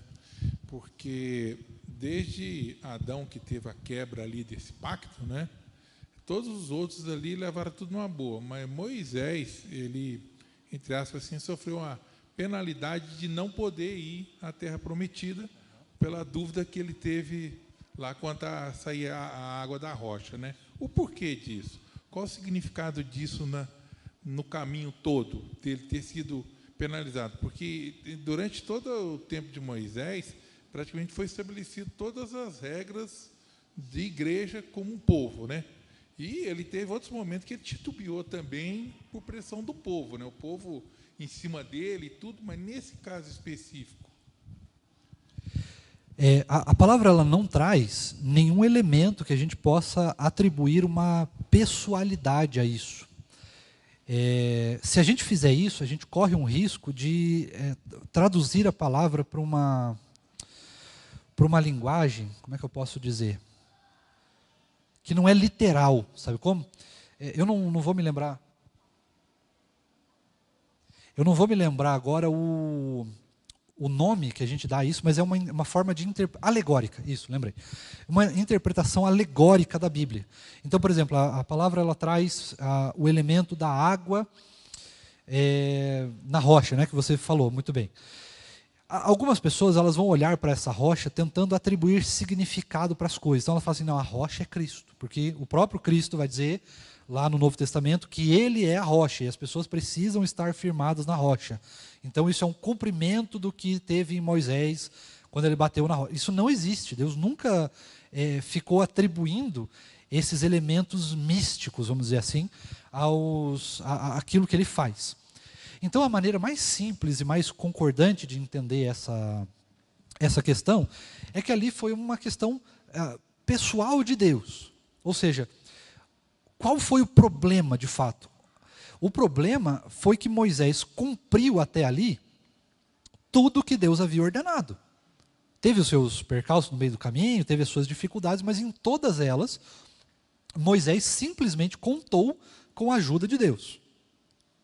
Porque desde Adão, que teve a quebra ali desse pacto, né, todos os outros ali levaram tudo numa boa, mas Moisés, ele, entre aspas assim, sofreu uma penalidade de não poder ir à Terra Prometida pela dúvida que ele teve lá quanto a sair a água da rocha, né? O porquê disso? Qual o significado disso no caminho todo, dele ter sido penalizado? Porque durante todo o tempo de Moisés, praticamente foi estabelecido todas as regras de igreja como um povo, né? E ele teve outros momentos que ele titubeou também por pressão do povo, né? O povo em cima dele e tudo, mas nesse caso específico. A palavra ela não traz nenhum elemento que a gente possa atribuir uma pessoalidade a isso. Se a gente fizer isso, a gente corre um risco de traduzir a palavra para uma linguagem, como é que eu posso dizer? Que não é literal, sabe como? Eu não vou me lembrar. Eu não vou me lembrar agora o nome que a gente dá a isso, mas é uma forma de alegórica, isso, lembrei. Uma interpretação alegórica da Bíblia. Então, por exemplo, a palavra ela traz o elemento da água na rocha, né, que você falou muito bem. Algumas pessoas elas vão olhar para essa rocha tentando atribuir significado para as coisas. Então ela fala assim, não, a rocha é Cristo, porque o próprio Cristo vai dizer lá no Novo Testamento que ele é a rocha e as pessoas precisam estar firmadas na rocha. Então isso é um cumprimento do que teve em Moisés quando ele bateu na rocha. Isso não existe. Deus nunca ficou atribuindo esses elementos místicos, vamos dizer assim, àquilo que ele faz. Então, a maneira mais simples e mais concordante de entender essa questão é que ali foi uma questão pessoal de Deus. Ou seja, qual foi o problema de fato? O problema foi que Moisés cumpriu até ali tudo que Deus havia ordenado. Teve os seus percalços no meio do caminho, teve as suas dificuldades, mas em todas elas, Moisés simplesmente contou com a ajuda de Deus.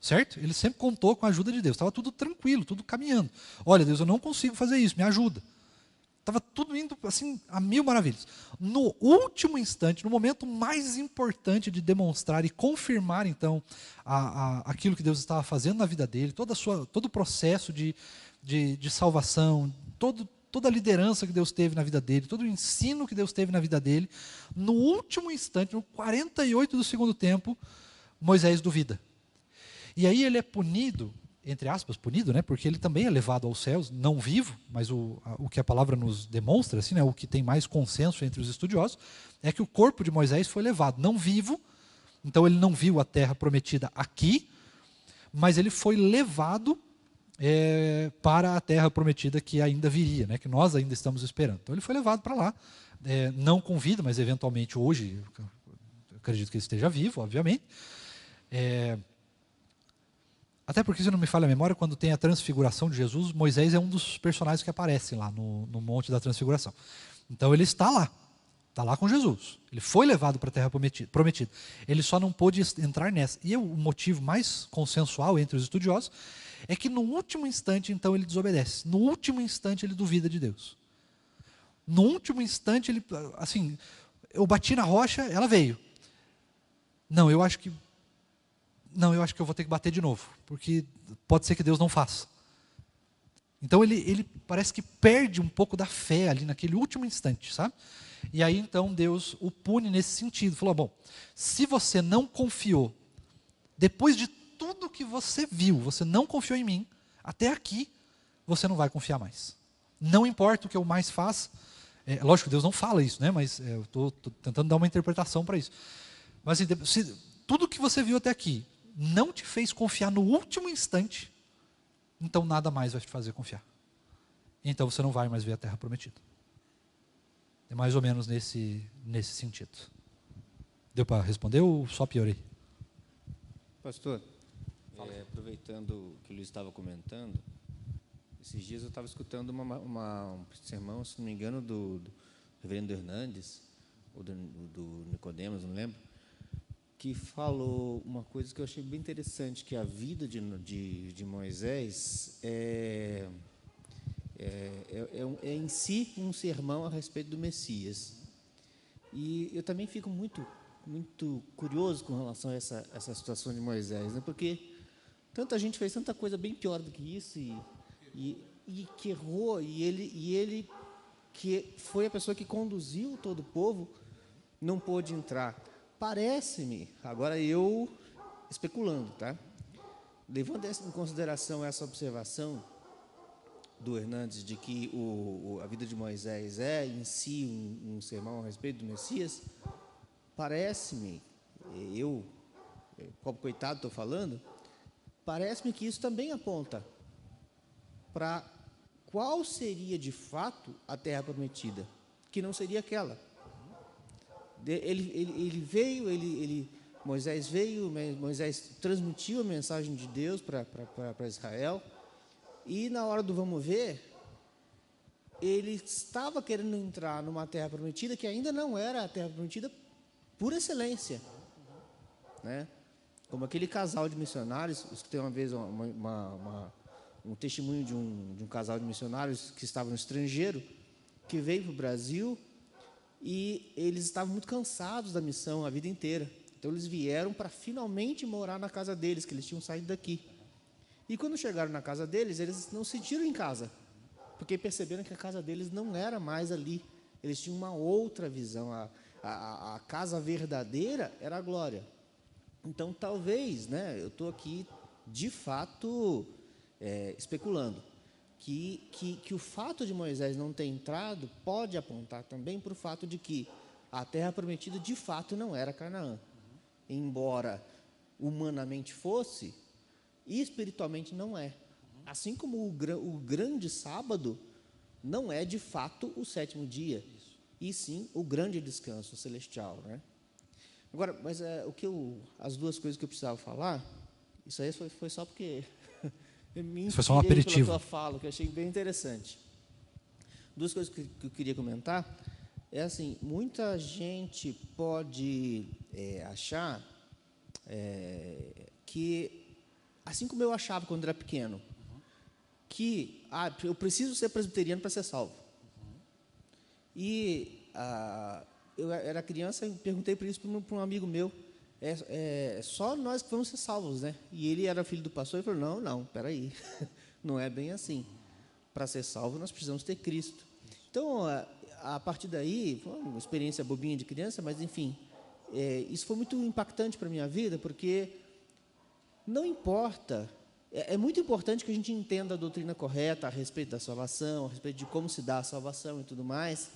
Certo? Ele sempre contou com a ajuda de Deus. Estava tudo tranquilo, tudo caminhando. Olha, Deus, eu não consigo fazer isso, me ajuda. Estava tudo indo assim a mil maravilhas. No último instante, no momento mais importante de demonstrar e confirmar, então, aquilo que Deus estava fazendo na vida dele, todo o processo de salvação, toda a liderança que Deus teve na vida dele, todo o ensino que Deus teve na vida dele, no último instante, no 48 do segundo tempo, Moisés duvida. E aí ele é punido, entre aspas, punido, né? Porque ele também é levado aos céus, não vivo, mas o que a palavra nos demonstra, assim, né? O que tem mais consenso entre os estudiosos, é que o corpo de Moisés foi levado, não vivo, então ele não viu a terra prometida aqui, mas ele foi levado para a terra prometida que ainda viria, né? Que nós ainda estamos esperando. Então ele foi levado para lá, não com vida, mas eventualmente hoje, eu acredito que ele esteja vivo, obviamente. Até porque, se não me falha a memória, quando tem a transfiguração de Jesus, Moisés é um dos personagens que aparecem lá no Monte da Transfiguração. Então ele está lá com Jesus. Ele foi levado para a terra prometida. Ele só não pôde entrar nessa. E o motivo mais consensual entre os estudiosos é que no último instante, então, ele desobedece. No último instante, ele duvida de Deus. No último instante, ele, assim, eu bati na rocha, ela veio. Não, eu acho que eu vou ter que bater de novo, porque pode ser que Deus não faça. Então ele parece que perde um pouco da fé ali naquele último instante, sabe? E aí então Deus o pune nesse sentido. Falou, bom, se você não confiou, depois de tudo que você viu, você não confiou em mim, até aqui, você não vai confiar mais. Não importa o que eu mais faça, lógico que Deus não fala isso, né? Mas eu estou tentando dar uma interpretação para isso. Mas assim, se tudo que você viu até aqui não te fez confiar no último instante, então nada mais vai te fazer confiar. Então você não vai mais ver a terra prometida. É mais ou menos nesse sentido. Deu para responder ou só piorei? Pastor, aproveitando o que o Luiz estava comentando, esses dias eu estava escutando um sermão, se não me engano, do reverendo Hernandes, ou do Nicodemos, não lembro, que falou uma coisa que eu achei bem interessante, que a vida de Moisés é em si um sermão a respeito do Messias. E eu também fico muito curioso com relação a essa situação de Moisés, né? Porque tanta gente fez tanta coisa bem pior do que isso e que errou, e ele que foi a pessoa que conduziu todo o povo, não pôde entrar. Parece-me, agora eu especulando, tá? Levando em consideração essa observação do Hernandes de que a vida de Moisés é em si um sermão a respeito do Messias, parece-me, como coitado estou falando, parece-me que isso também aponta para qual seria de fato a terra prometida, que não seria aquela. Moisés veio, Moisés transmitiu a mensagem de Deus para Israel, e na hora do vamos ver, ele estava querendo entrar numa terra prometida que ainda não era a terra prometida por excelência, né? Como aquele casal de missionários, escutei uma vez um testemunho de um casal de missionários que estava no estrangeiro, que veio para o Brasil, e eles estavam muito cansados da missão a vida inteira. Então eles vieram para finalmente morar na casa deles, que eles tinham saído daqui. E quando chegaram na casa deles, eles não se sentiram em casa, porque perceberam que a casa deles não era mais ali. Eles tinham uma outra visão. A casa verdadeira era a glória. Então, talvez, né, eu estou aqui, de fato, especulando, que o fato de Moisés não ter entrado pode apontar também para o fato de que a terra prometida, de fato, não era Canaã. Embora humanamente fosse, e espiritualmente não é. Assim como o grande sábado não é, de fato, o sétimo dia, e sim o grande descanso celestial, né? Agora, mas as duas coisas que eu precisava falar, isso aí foi só porque eu me foi só um aperitivo pela tua fala, que eu achei bem interessante. Duas coisas que eu queria comentar é assim: muita gente pode achar que, assim como eu achava quando era pequeno, que eu preciso ser presbiteriano para ser salvo. E eu era criança e perguntei para isso para um amigo meu. Só nós que vamos ser salvos, né? E ele era filho do pastor e falou: não, peraí, não é bem assim. Para ser salvo nós precisamos ter Cristo. Então, a partir daí, foi uma experiência bobinha de criança, mas enfim, isso foi muito impactante para a minha vida, porque não importa, é muito importante que a gente entenda a doutrina correta a respeito da salvação, a respeito de como se dá a salvação e tudo mais,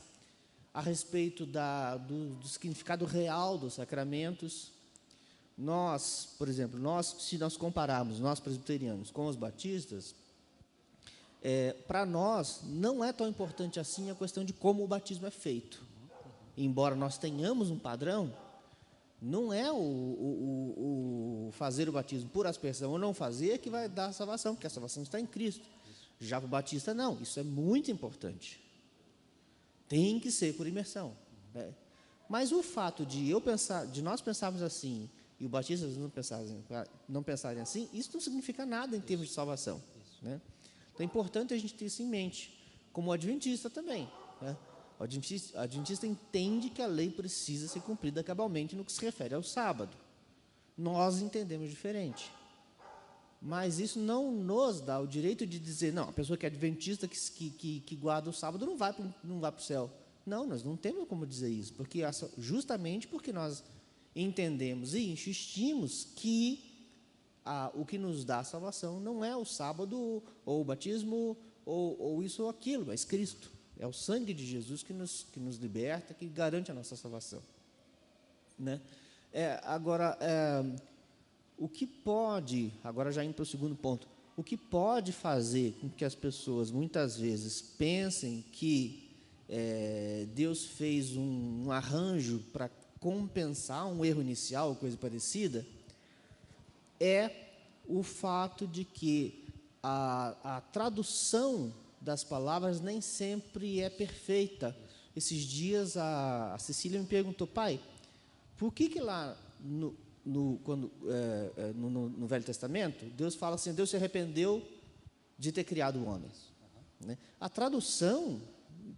a respeito do significado real dos sacramentos. Nós, por exemplo, se nós compararmos, nós presbiterianos, com os batistas, para nós não é tão importante assim a questão de como o batismo é feito. Embora nós tenhamos um padrão, não é o fazer o batismo por aspersão ou não fazer que vai dar a salvação, porque a salvação está em Cristo. Já para o batista, não. Isso é muito importante. Tem que ser por imersão, né? Mas o fato de nós pensarmos assim e os batistas não pensarem assim, isso não significa nada em termos de salvação, né? Então é importante a gente ter isso em mente, como o adventista também, né? O adventista entende que a lei precisa ser cumprida cabalmente no que se refere ao sábado. Nós entendemos diferente. Mas isso não nos dá o direito de dizer, não, a pessoa que é adventista, que guarda o sábado, não vai para o céu. Não, nós não temos como dizer isso, justamente porque nós entendemos e insistimos que o que nos dá a salvação não é o sábado, ou o batismo, ou isso ou aquilo, mas Cristo. É o sangue de Jesus que nos liberta, que garante a nossa salvação. Né? Agora, o que pode, agora já indo para o segundo ponto, o que pode fazer com que as pessoas muitas vezes pensem que Deus fez um arranjo para compensar um erro inicial, coisa parecida, é o fato de que a tradução das palavras nem sempre é perfeita. Esses dias a Cecília me perguntou: pai, por que lá no Velho Testamento Deus fala assim, Deus se arrependeu de ter criado homens? Né? A tradução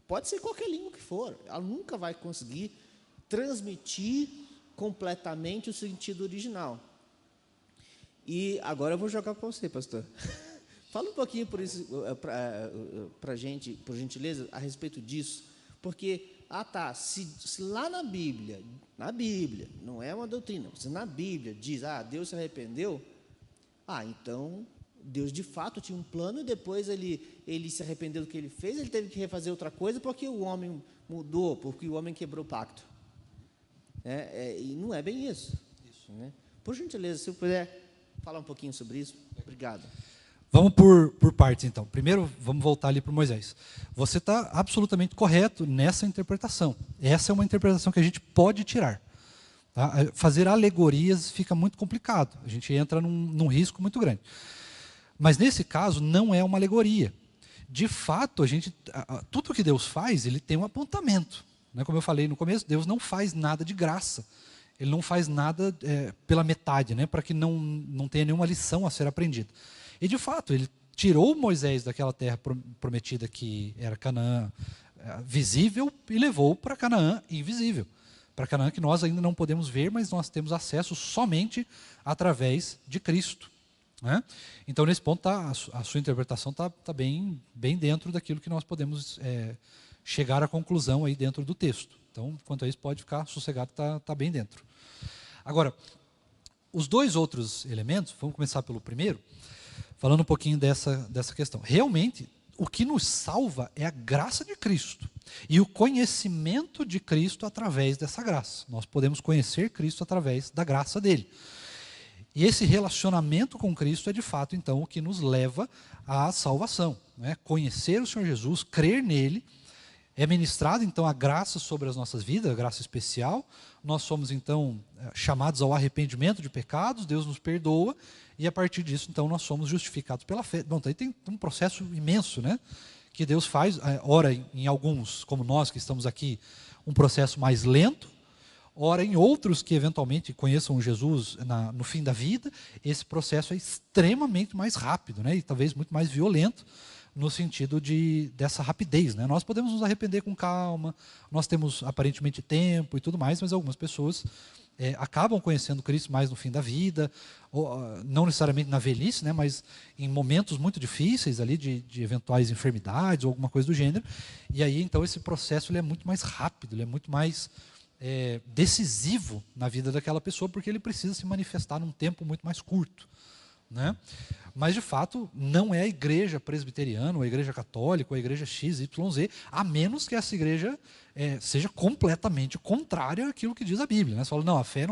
pode ser qualquer língua que for, ela nunca vai conseguir transmitir completamente o sentido original. E agora eu vou jogar para você, pastor. Fala um pouquinho para a gente, por gentileza, a respeito disso, porque, se lá na Bíblia, não é uma doutrina, se na Bíblia diz, Deus se arrependeu, então Deus de fato tinha um plano e depois ele se arrependeu do que ele fez, ele teve que refazer outra coisa porque o homem mudou, porque o homem quebrou o pacto. E não é bem isso. Né? Por gentileza, se eu puder falar um pouquinho sobre isso, obrigado. Vamos por partes, então. Primeiro, vamos voltar ali para Moisés. Você está absolutamente correto nessa interpretação. Essa é uma interpretação que a gente pode tirar. Tá? Fazer alegorias fica muito complicado. A gente entra num risco muito grande. Mas, nesse caso, não é uma alegoria. De fato, tudo que Deus faz, ele tem um apontamento. Né? Como eu falei no começo, Deus não faz nada de graça. Ele não faz nada pela metade, né? Para que não tenha nenhuma lição a ser aprendida. E, de fato, ele tirou Moisés daquela terra prometida que era Canaã visível e levou para Canaã invisível. Para Canaã que nós ainda não podemos ver, mas nós temos acesso somente através de Cristo. Né? Então, nesse ponto, a sua interpretação está bem dentro daquilo que nós podemos chegar à conclusão aí dentro do texto. Então, quanto a isso, pode ficar sossegado, está bem dentro. Agora, os dois outros elementos, vamos começar pelo primeiro, falando um pouquinho dessa questão. Realmente, o que nos salva é a graça de Cristo e o conhecimento de Cristo através dessa graça. Nós podemos conhecer Cristo através da graça dele. E esse relacionamento com Cristo é, de fato, então, o que nos leva à salvação. Né? Conhecer o Senhor Jesus, crer nele, é ministrada, então, a graça sobre as nossas vidas, a graça especial. Nós somos, então, chamados ao arrependimento de pecados, Deus nos perdoa, e a partir disso, então, nós somos justificados pela fé. Bom, aí tem um processo imenso, né, que Deus faz, ora em alguns, como nós que estamos aqui, um processo mais lento, ora em outros que eventualmente conheçam Jesus no fim da vida, esse processo é extremamente mais rápido, né, e talvez muito mais violento, no sentido dessa rapidez. Né? Nós podemos nos arrepender com calma, nós temos aparentemente tempo e tudo mais, mas algumas pessoas acabam conhecendo Cristo mais no fim da vida, ou, não necessariamente na velhice, né, mas em momentos muito difíceis ali de eventuais enfermidades ou alguma coisa do gênero, e aí então esse processo ele é muito mais rápido, ele é muito mais decisivo na vida daquela pessoa, porque ele precisa se manifestar num tempo muito mais curto. Né? Mas, de fato, não é a igreja presbiteriana, ou a igreja católica, ou a igreja XYZ, a menos que essa igreja seja completamente contrária àquilo que diz a Bíblia. Né? Você fala, não, a fé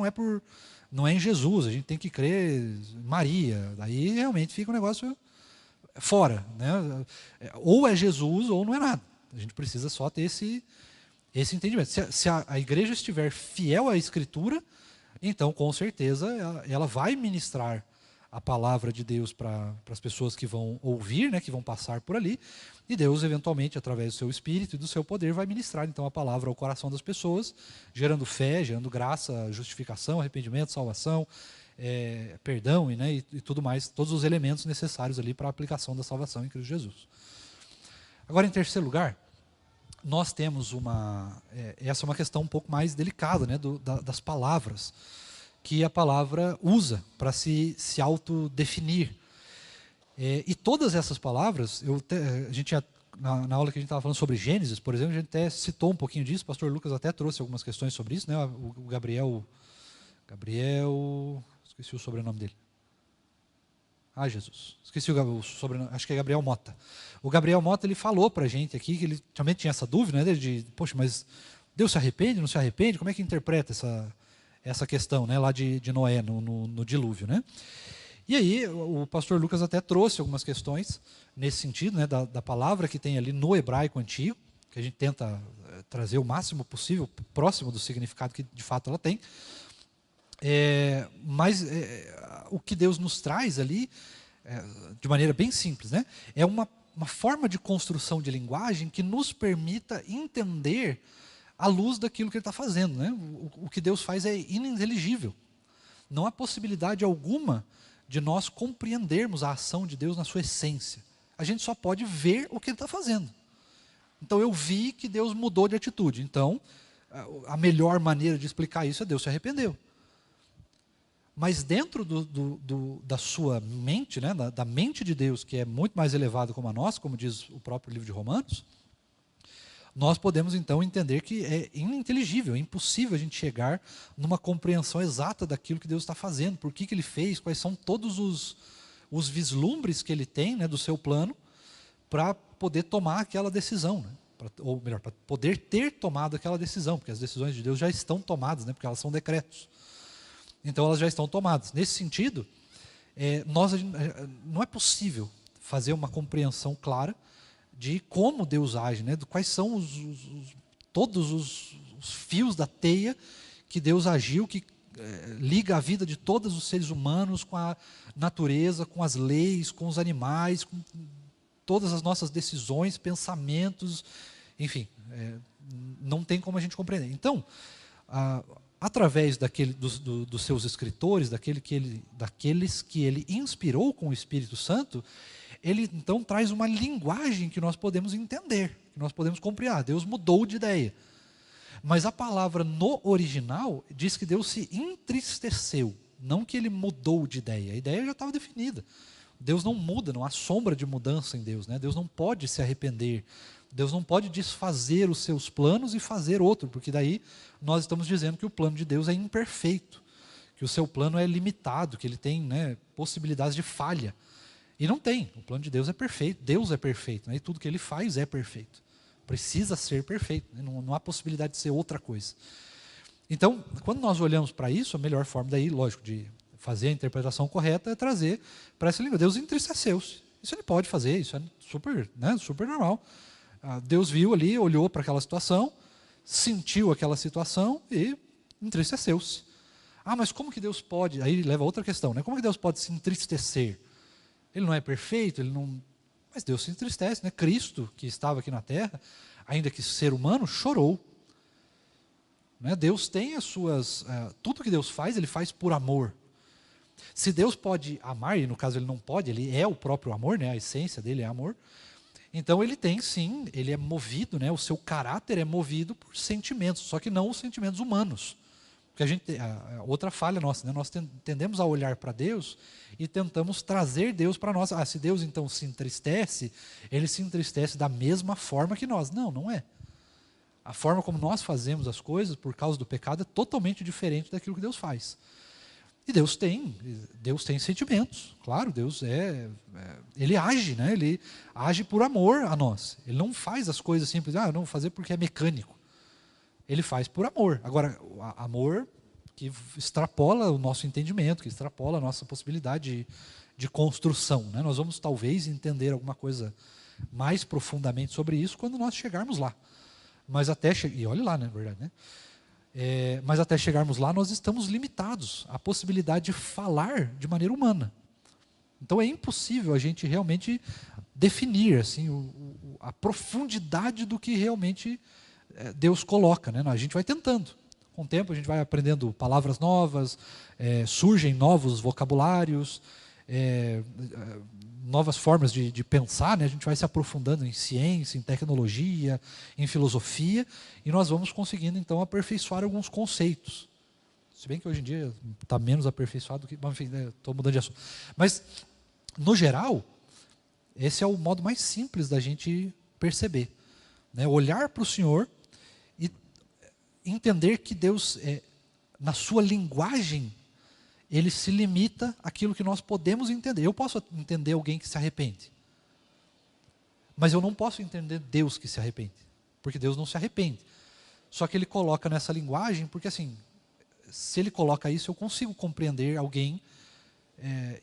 não é em Jesus, a gente tem que crer em Maria. Daí realmente fica um negócio fora. Né? Ou é Jesus ou não é nada. A gente precisa só ter esse entendimento. Se a igreja estiver fiel à Escritura, então, com certeza, ela vai ministrar a palavra de Deus para as pessoas que vão ouvir, né, que vão passar por ali, e Deus, eventualmente, através do seu Espírito e do seu poder, vai ministrar, então, a palavra ao coração das pessoas, gerando fé, gerando graça, justificação, arrependimento, salvação, perdão e tudo mais, todos os elementos necessários ali para a aplicação da salvação em Cristo Jesus. Agora, em terceiro lugar, nós temos essa é uma questão um pouco mais delicada, né, das palavras, que a palavra usa para se autodefinir. E todas essas palavras, a gente na aula que a gente estava falando sobre Gênesis, por exemplo, a gente até citou um pouquinho disso, o pastor Lucas até trouxe algumas questões sobre isso, né? O Gabriel, esqueci o sobrenome dele. Jesus. Esqueci o sobrenome, acho que é Gabriel Mota. O Gabriel Mota, ele falou para a gente aqui, que ele também tinha essa dúvida, né, de, poxa, mas Deus se arrepende, não se arrepende? Como é que interpreta essa questão, né, lá de Noé, no dilúvio, né? E aí, o pastor Lucas até trouxe algumas questões nesse sentido, né, da palavra que tem ali no hebraico antigo, que a gente tenta trazer o máximo possível, próximo do significado que de fato ela tem. Mas o que Deus nos traz ali, de maneira bem simples, né, é uma forma de construção de linguagem que nos permita entender à luz daquilo que Ele está fazendo. Né? O que Deus faz é ininteligível. Não há possibilidade alguma de nós compreendermos a ação de Deus na sua essência. A gente só pode ver o que Ele está fazendo. Então eu vi que Deus mudou de atitude. Então, a melhor maneira de explicar isso é Deus se arrependeu. Mas dentro da sua mente, né, da mente de Deus, que é muito mais elevada como a nossa, como diz o próprio livro de Romanos, nós podemos então entender que é ininteligível, é impossível a gente chegar numa compreensão exata daquilo que Deus está fazendo, por que Ele fez, quais são todos os vislumbres que Ele tem, né, do seu plano, para poder tomar aquela decisão, né? Ou melhor, para poder ter tomado aquela decisão, porque as decisões de Deus já estão tomadas, né? Porque elas são decretos. Então elas já estão tomadas. Nesse sentido, não é possível fazer uma compreensão clara de como Deus age, né? De quais são todos os fios da teia que Deus agiu, que liga a vida de todos os seres humanos com a natureza, com as leis, com os animais, com todas as nossas decisões, pensamentos, enfim, não tem como a gente compreender. Então, através dos seus escritores, daqueles que ele inspirou com o Espírito Santo, ele então traz uma linguagem que nós podemos entender, que nós podemos compreender. Deus mudou de ideia. Mas a palavra no original diz que Deus se entristeceu, não que ele mudou de ideia. A ideia já estava definida. Deus não muda, não há sombra de mudança em Deus, né? Deus não pode se arrepender, Deus não pode desfazer os seus planos e fazer outro, porque daí nós estamos dizendo que o plano de Deus é imperfeito, que o seu plano é limitado, que ele tem, né, possibilidades de falha. E não tem, o plano de Deus é perfeito, Deus é perfeito, né? E tudo que Ele faz é perfeito, precisa ser perfeito, né? Não há possibilidade de ser outra coisa. Então, quando nós olhamos para isso, a melhor forma daí, lógico, de fazer a interpretação correta é trazer para essa língua. Deus entristeceu-se. Isso Ele pode fazer, isso é super, né, super normal. Deus viu ali, olhou para aquela situação, sentiu aquela situação e entristeceu-se. Mas como que Deus pode, aí leva a outra questão, né? Como que Deus pode se entristecer? Ele não é perfeito, mas Deus se entristece, né? Cristo, que estava aqui na terra, ainda que ser humano, chorou. Né? Deus tem as suas, tudo que Deus faz, Ele faz por amor. Se Deus pode amar, e no caso Ele não pode, Ele é o próprio amor, né? A essência dele é amor. Então Ele tem sim, Ele é movido, né? O seu caráter é movido por sentimentos, só que não os sentimentos humanos. Porque outra falha nossa, né? Nós tendemos a olhar para Deus e tentamos trazer Deus para nós. Se Deus então se entristece, Ele se entristece da mesma forma que nós. Não, não é. A forma como nós fazemos as coisas por causa do pecado é totalmente diferente daquilo que Deus faz. E Deus tem sentimentos, claro, Deus Ele age, né? Ele age por amor a nós. Ele não faz as coisas simples, não vou fazer porque é mecânico. Ele faz por amor. Agora, amor que extrapola o nosso entendimento, que extrapola a nossa possibilidade de construção. Né? Nós vamos talvez entender alguma coisa mais profundamente sobre isso quando nós chegarmos lá. Mas e olhe lá, né, verdade, né? Mas até chegarmos lá, nós estamos limitados à possibilidade de falar de maneira humana. Então é impossível a gente realmente definir assim, a profundidade do que realmente Deus coloca, né? A gente vai tentando. Com o tempo a gente vai aprendendo palavras novas, surgem novos vocabulários, novas formas de pensar, né? A gente vai se aprofundando em ciência, em tecnologia, em filosofia, e nós vamos conseguindo então aperfeiçoar alguns conceitos. Se bem que hoje em dia está menos aperfeiçoado do que... Bom, enfim, estou mudando de assunto. Mas, no geral, esse é o modo mais simples da gente perceber. Né? Olhar para o Senhor e entender que Deus, na sua linguagem, ele se limita àquilo que nós podemos entender. Eu posso entender alguém que se arrepende, mas eu não posso entender Deus que se arrepende, porque Deus não se arrepende. Só que ele coloca nessa linguagem, porque assim, se ele coloca isso, eu consigo compreender alguém,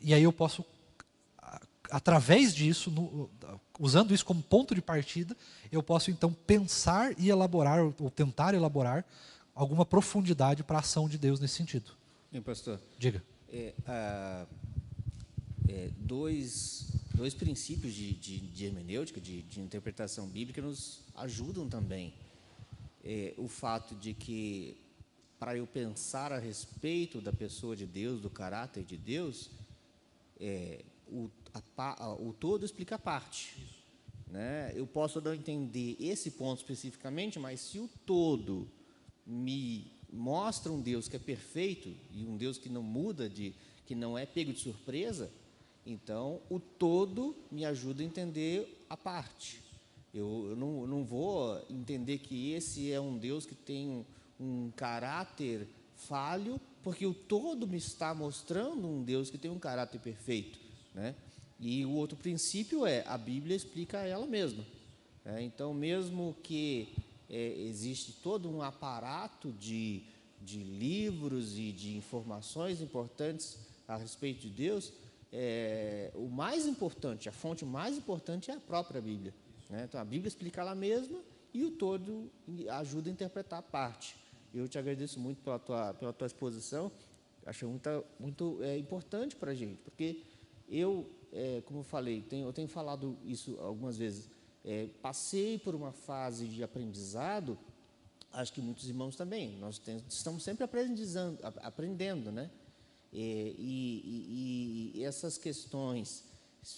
e aí eu posso, através disso, usando isso como ponto de partida, eu posso então pensar e elaborar, ou tentar elaborar, alguma profundidade para a ação de Deus nesse sentido. Bem, pastor. Diga. Dois princípios de hermenêutica, de interpretação bíblica, nos ajudam também. O fato de que, para eu pensar a respeito da pessoa de Deus, do caráter de Deus, o todo explica a parte. Né? Eu posso não entender esse ponto especificamente, mas se o todo me mostra um Deus que é perfeito e um Deus que não muda, que não é pego de surpresa, então o todo me ajuda a entender a parte. Eu não vou entender que esse é um Deus que tem um caráter falho, porque o todo me está mostrando um Deus que tem um caráter perfeito. Né? E o outro princípio a Bíblia explica ela mesma. Então, mesmo que existe todo um aparato de livros e de informações importantes a respeito de Deus, o mais importante, a fonte mais importante é a própria Bíblia. Né? Então, a Bíblia explica ela mesma e o todo ajuda a interpretar a parte. Eu te agradeço muito pela tua exposição, acho muito importante para a gente, porque como eu falei, eu tenho falado isso algumas vezes, passei por uma fase de aprendizado, acho que muitos irmãos também, nós estamos sempre aprendendo, né? E essas questões,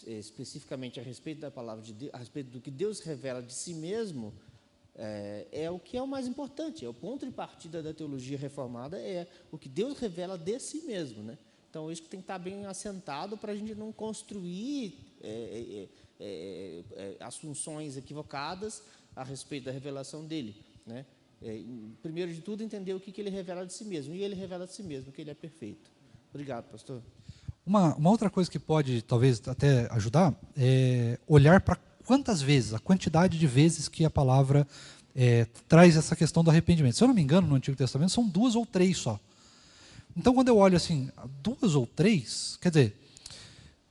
especificamente a respeito da palavra de Deus, a respeito do que Deus revela de si mesmo, é o que é o mais importante, é o ponto de partida da teologia reformada, é o que Deus revela de si mesmo, né? Então, isso tem que estar bem assentado para a gente não construir assunções equivocadas a respeito da revelação dele. Né? Primeiro de tudo, entender o que ele revela de si mesmo. E ele revela de si mesmo que ele é perfeito. Obrigado, pastor. Uma outra coisa que pode, talvez, até ajudar, é olhar para quantas vezes, a quantidade de vezes que a palavra traz essa questão do arrependimento. Se eu não me engano, no Antigo Testamento, são 2 ou 3 só. Então, quando eu olho assim, 2 ou 3, quer dizer,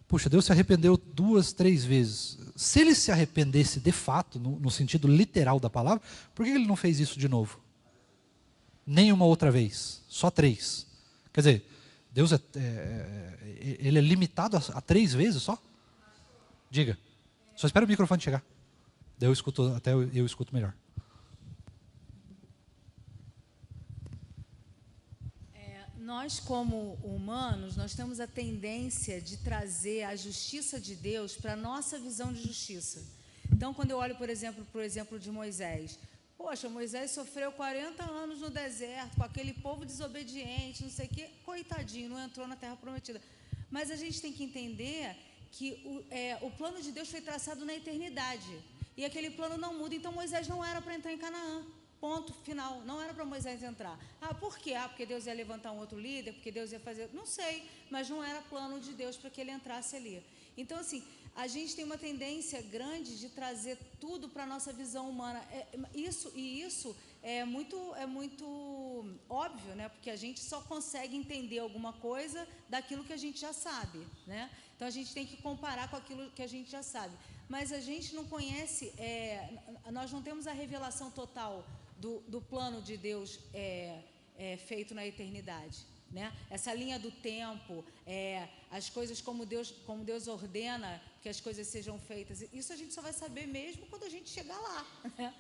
puxa, Deus se arrependeu 2, 3 vezes. Se ele se arrependesse de fato, no sentido literal da palavra, por que ele não fez isso de novo? Nenhuma outra vez, só 3. Quer dizer, Deus ele é limitado a 3 vezes só? Diga. Só espera o microfone chegar. Daí eu escuto melhor. Nós, como humanos, nós temos a tendência de trazer a justiça de Deus para a nossa visão de justiça. Então, quando eu olho, por exemplo, para o exemplo de Moisés, poxa, Moisés sofreu 40 anos no deserto, com aquele povo desobediente, não sei o quê, coitadinho, não entrou na Terra Prometida. Mas a gente tem que entender que o plano de Deus foi traçado na eternidade, e aquele plano não muda, então Moisés não era para entrar em Canaã. Ponto final, não era para Moisés entrar. Por quê? Porque Deus ia levantar um outro líder, porque Deus ia fazer... Não sei, mas não era plano de Deus para que ele entrasse ali. Então, assim, a gente tem uma tendência grande de trazer tudo para a nossa visão humana. Isso é muito óbvio, né? Porque a gente só consegue entender alguma coisa daquilo que a gente já sabe, né? Então, a gente tem que comparar com aquilo que a gente já sabe. Mas a gente não conhece, nós não temos a revelação total do plano de Deus feito na eternidade, né? Essa linha do tempo, as coisas como Deus ordena que as coisas sejam feitas, isso a gente só vai saber mesmo quando a gente chegar lá, né?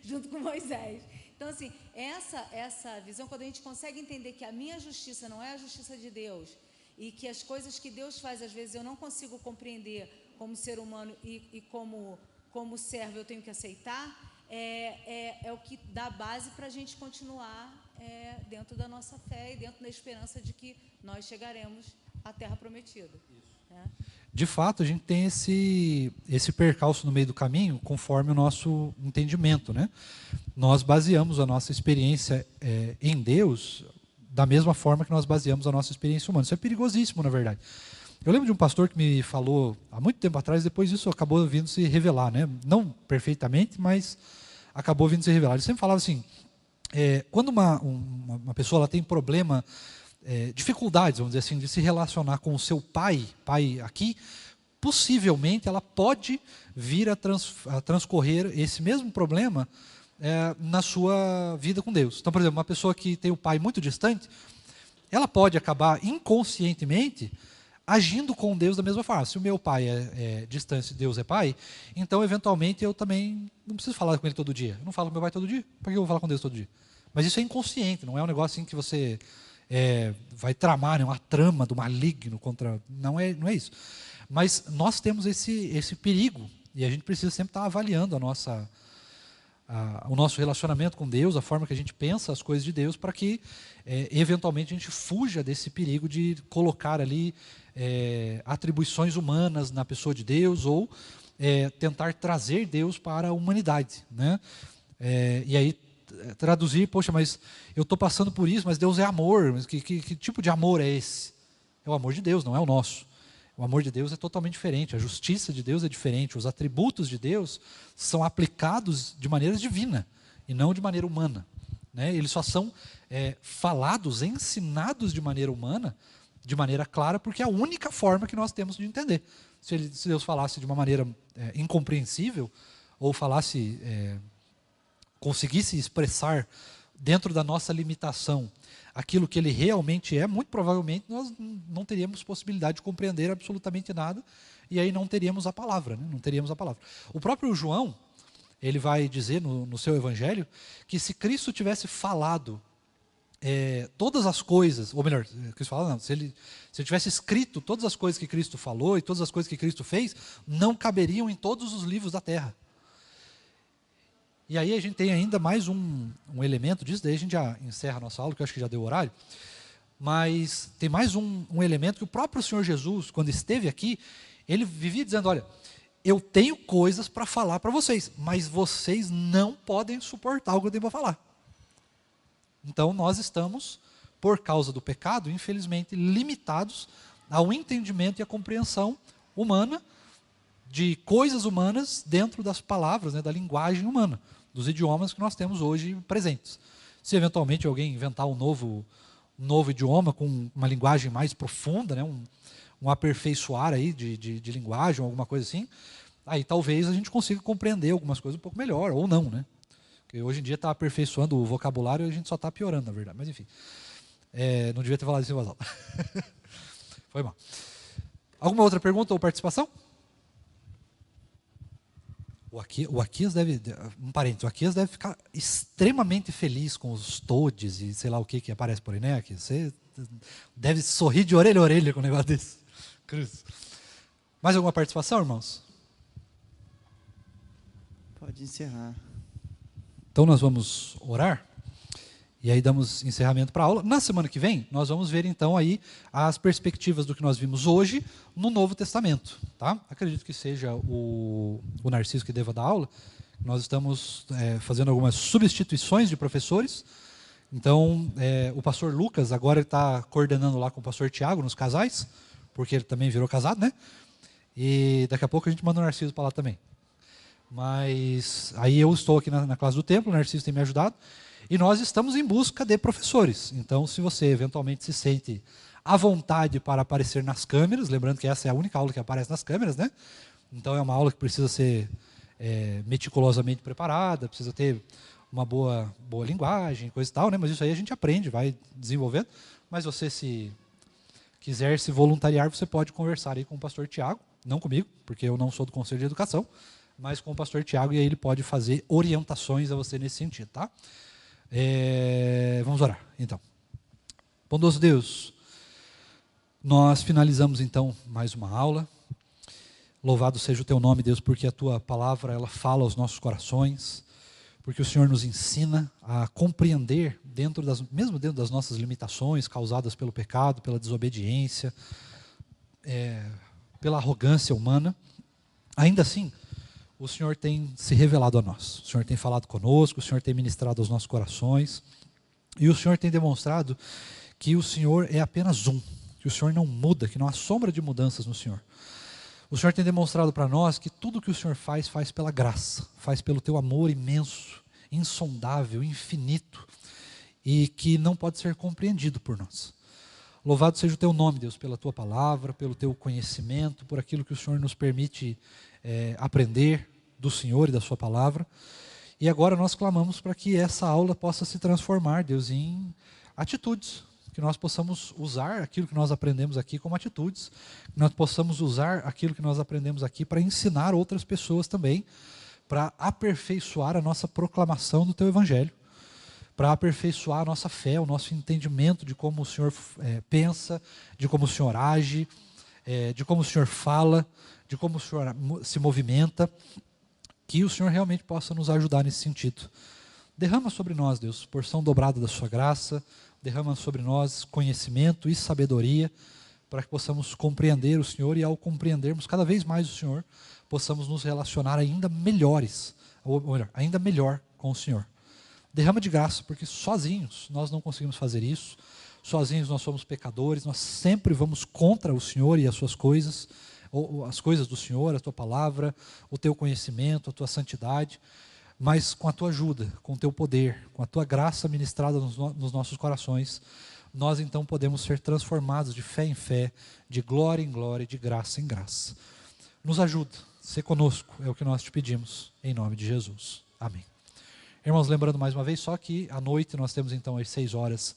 Junto com Moisés. Então, assim, essa visão, quando a gente consegue entender que a minha justiça não é a justiça de Deus, e que as coisas que Deus faz, às vezes, eu não consigo compreender como ser humano e como servo eu tenho que aceitar, é o que dá base para a gente continuar dentro da nossa fé e dentro da esperança de que nós chegaremos à Terra Prometida. Né? De fato, a gente tem esse percalço no meio do caminho, conforme o nosso entendimento, né? Nós baseamos a nossa experiência em Deus da mesma forma que nós baseamos a nossa experiência humana. Isso é perigosíssimo, na verdade. Eu lembro de um pastor que me falou há muito tempo atrás, depois isso acabou vindo se revelar, né? Não perfeitamente, mas acabou vindo se revelar. Ele sempre falava assim, quando uma pessoa ela tem problema, dificuldades, vamos dizer assim, de se relacionar com o seu pai aqui, possivelmente ela pode vir a transcorrer esse mesmo problema na sua vida com Deus. Então, por exemplo, uma pessoa que tem o pai muito distante, ela pode acabar inconscientemente agindo com Deus da mesma forma. Se o meu pai é distante e Deus é pai, então, eventualmente, eu também não preciso falar com ele todo dia. Eu não falo com meu pai todo dia, por que eu vou falar com Deus todo dia? Mas isso é inconsciente, não é um negócio assim que você vai tramar, uma trama do maligno contra... Não é isso. Mas nós temos esse perigo, e a gente precisa sempre estar avaliando o nosso relacionamento com Deus, a forma que a gente pensa as coisas de Deus, para que, eventualmente, a gente fuja desse perigo de colocar ali atribuições humanas na pessoa de Deus, ou tentar trazer Deus para a humanidade, né? E aí, traduzir, poxa, mas eu estou passando por isso, mas Deus é amor, mas que tipo de amor é esse? É o amor de Deus, não é o nosso. O amor de Deus é totalmente diferente, a justiça de Deus é diferente, os atributos de Deus são aplicados de maneira divina e não de maneira humana, né? Eles só são falados, ensinados de maneira humana, de maneira clara, porque é a única forma que nós temos de entender. Se Deus falasse de uma maneira incompreensível, ou falasse, conseguisse expressar dentro da nossa limitação aquilo que ele realmente é, muito provavelmente nós não teríamos possibilidade de compreender absolutamente nada, e aí não teríamos a palavra, né? Não teríamos a palavra. O próprio João, ele vai dizer no seu evangelho, que se Cristo tivesse falado todas as coisas, ou melhor, Cristo fala, não, se ele tivesse escrito todas as coisas que Cristo falou e todas as coisas que Cristo fez, não caberiam em todos os livros da terra. E aí a gente tem ainda mais um elemento disso, daí a gente já encerra a nossa aula, que eu acho que já deu horário, mas tem mais um elemento que o próprio Senhor Jesus, quando esteve aqui, ele vivia dizendo, olha, eu tenho coisas para falar para vocês, mas vocês não podem suportar o que eu tenho para falar. Então nós estamos, por causa do pecado, infelizmente, limitados ao entendimento e à compreensão humana de coisas humanas dentro das palavras, né, da linguagem humana, dos idiomas que nós temos hoje presentes. Se eventualmente alguém inventar um novo idioma com uma linguagem mais profunda, né, um aperfeiçoar aí de linguagem, alguma coisa assim, aí talvez a gente consiga compreender algumas coisas um pouco melhor, ou não, né? Porque hoje em dia está aperfeiçoando o vocabulário e a gente só está piorando, na verdade. Mas enfim, não devia ter falado isso em voz alta. Foi mal. Alguma outra pergunta ou participação? O Aquias deve, um parênteses, o Aquias deve ficar extremamente feliz com os toads e sei lá o que aparece por aí, né, Aquias? Você deve sorrir de orelha a orelha com um negócio desse. Cruz. Mais alguma participação, irmãos? Pode encerrar. Então nós vamos orar e aí damos encerramento para a aula. Na semana que vem, nós vamos ver então aí as perspectivas do que nós vimos hoje no Novo Testamento. Tá? Acredito que seja o Narciso que deva dar aula. Nós estamos fazendo algumas substituições de professores. Então, o pastor Lucas agora está coordenando lá com o pastor Tiago nos casais, porque ele também virou casado, né? E daqui a pouco a gente manda o Narciso para lá também. Mas aí eu estou aqui na classe do templo, o Narciso tem me ajudado, e nós estamos em busca de professores. Então, se você eventualmente se sente à vontade para aparecer nas câmeras, lembrando que essa é a única aula que aparece nas câmeras, né? Então é uma aula que precisa ser meticulosamente preparada, precisa ter uma boa linguagem, coisa e tal, né? Mas isso aí a gente aprende, vai desenvolvendo. Mas você, se quiser se voluntariar, você pode conversar aí com o pastor Tiago, não comigo, porque eu não sou do Conselho de Educação, mas com o pastor Tiago, e aí ele pode fazer orientações a você nesse sentido, tá? Vamos orar, então. Bondoso Deus, nós finalizamos então mais uma aula. Louvado seja o teu nome, Deus, porque a tua palavra ela fala aos nossos corações, porque o Senhor nos ensina a compreender mesmo dentro das nossas limitações causadas pelo pecado, pela desobediência, pela arrogância humana. Ainda assim, o Senhor tem se revelado a nós, o Senhor tem falado conosco, o Senhor tem ministrado aos nossos corações, e o Senhor tem demonstrado que o Senhor é apenas um, que o Senhor não muda, que não há sombra de mudanças no Senhor. O Senhor tem demonstrado para nós que tudo que o Senhor faz, faz pela graça, faz pelo teu amor imenso, insondável, infinito, e que não pode ser compreendido por nós. Louvado seja o teu nome, Deus, pela tua palavra, pelo teu conhecimento, por aquilo que o Senhor nos permite aprender do Senhor e da sua palavra. E agora nós clamamos para que essa aula possa se transformar, Deus, em atitudes, que nós possamos usar aquilo que nós aprendemos aqui como atitudes, que nós possamos usar aquilo que nós aprendemos aqui para ensinar outras pessoas também, para aperfeiçoar a nossa proclamação do teu evangelho, para aperfeiçoar a nossa fé, o nosso entendimento de como o Senhor pensa, de como o Senhor age, de como o Senhor fala, de como o Senhor se movimenta, que o Senhor realmente possa nos ajudar nesse sentido. Derrama sobre nós, Deus, porção dobrada da sua graça, derrama sobre nós conhecimento e sabedoria, para que possamos compreender o Senhor, e ao compreendermos cada vez mais o Senhor, possamos nos relacionar ainda melhores, ou melhor, ainda melhor com o Senhor. Derrama de graça, porque sozinhos nós não conseguimos fazer isso, sozinhos nós somos pecadores, nós sempre vamos contra o Senhor e as suas coisas, ou as coisas do Senhor, a tua palavra, o teu conhecimento, a tua santidade, mas com a tua ajuda, com o teu poder, com a tua graça ministrada nos nossos corações, nós então podemos ser transformados de fé em fé, de glória em glória, de graça em graça. Nos ajuda, sê conosco, é o que nós te pedimos, em nome de Jesus. Amém. Irmãos, lembrando mais uma vez só que à noite nós temos então às 6 horas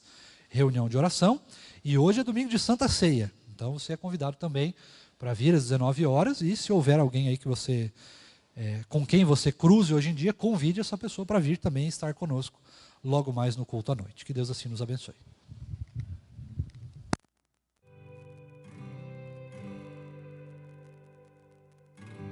reunião de oração, e hoje é domingo de Santa Ceia, então você é convidado também para vir às 19 horas, e se houver alguém aí que você... com quem você cruze hoje em dia, convide essa pessoa para vir também estar conosco logo mais no culto à noite. Que Deus assim nos abençoe.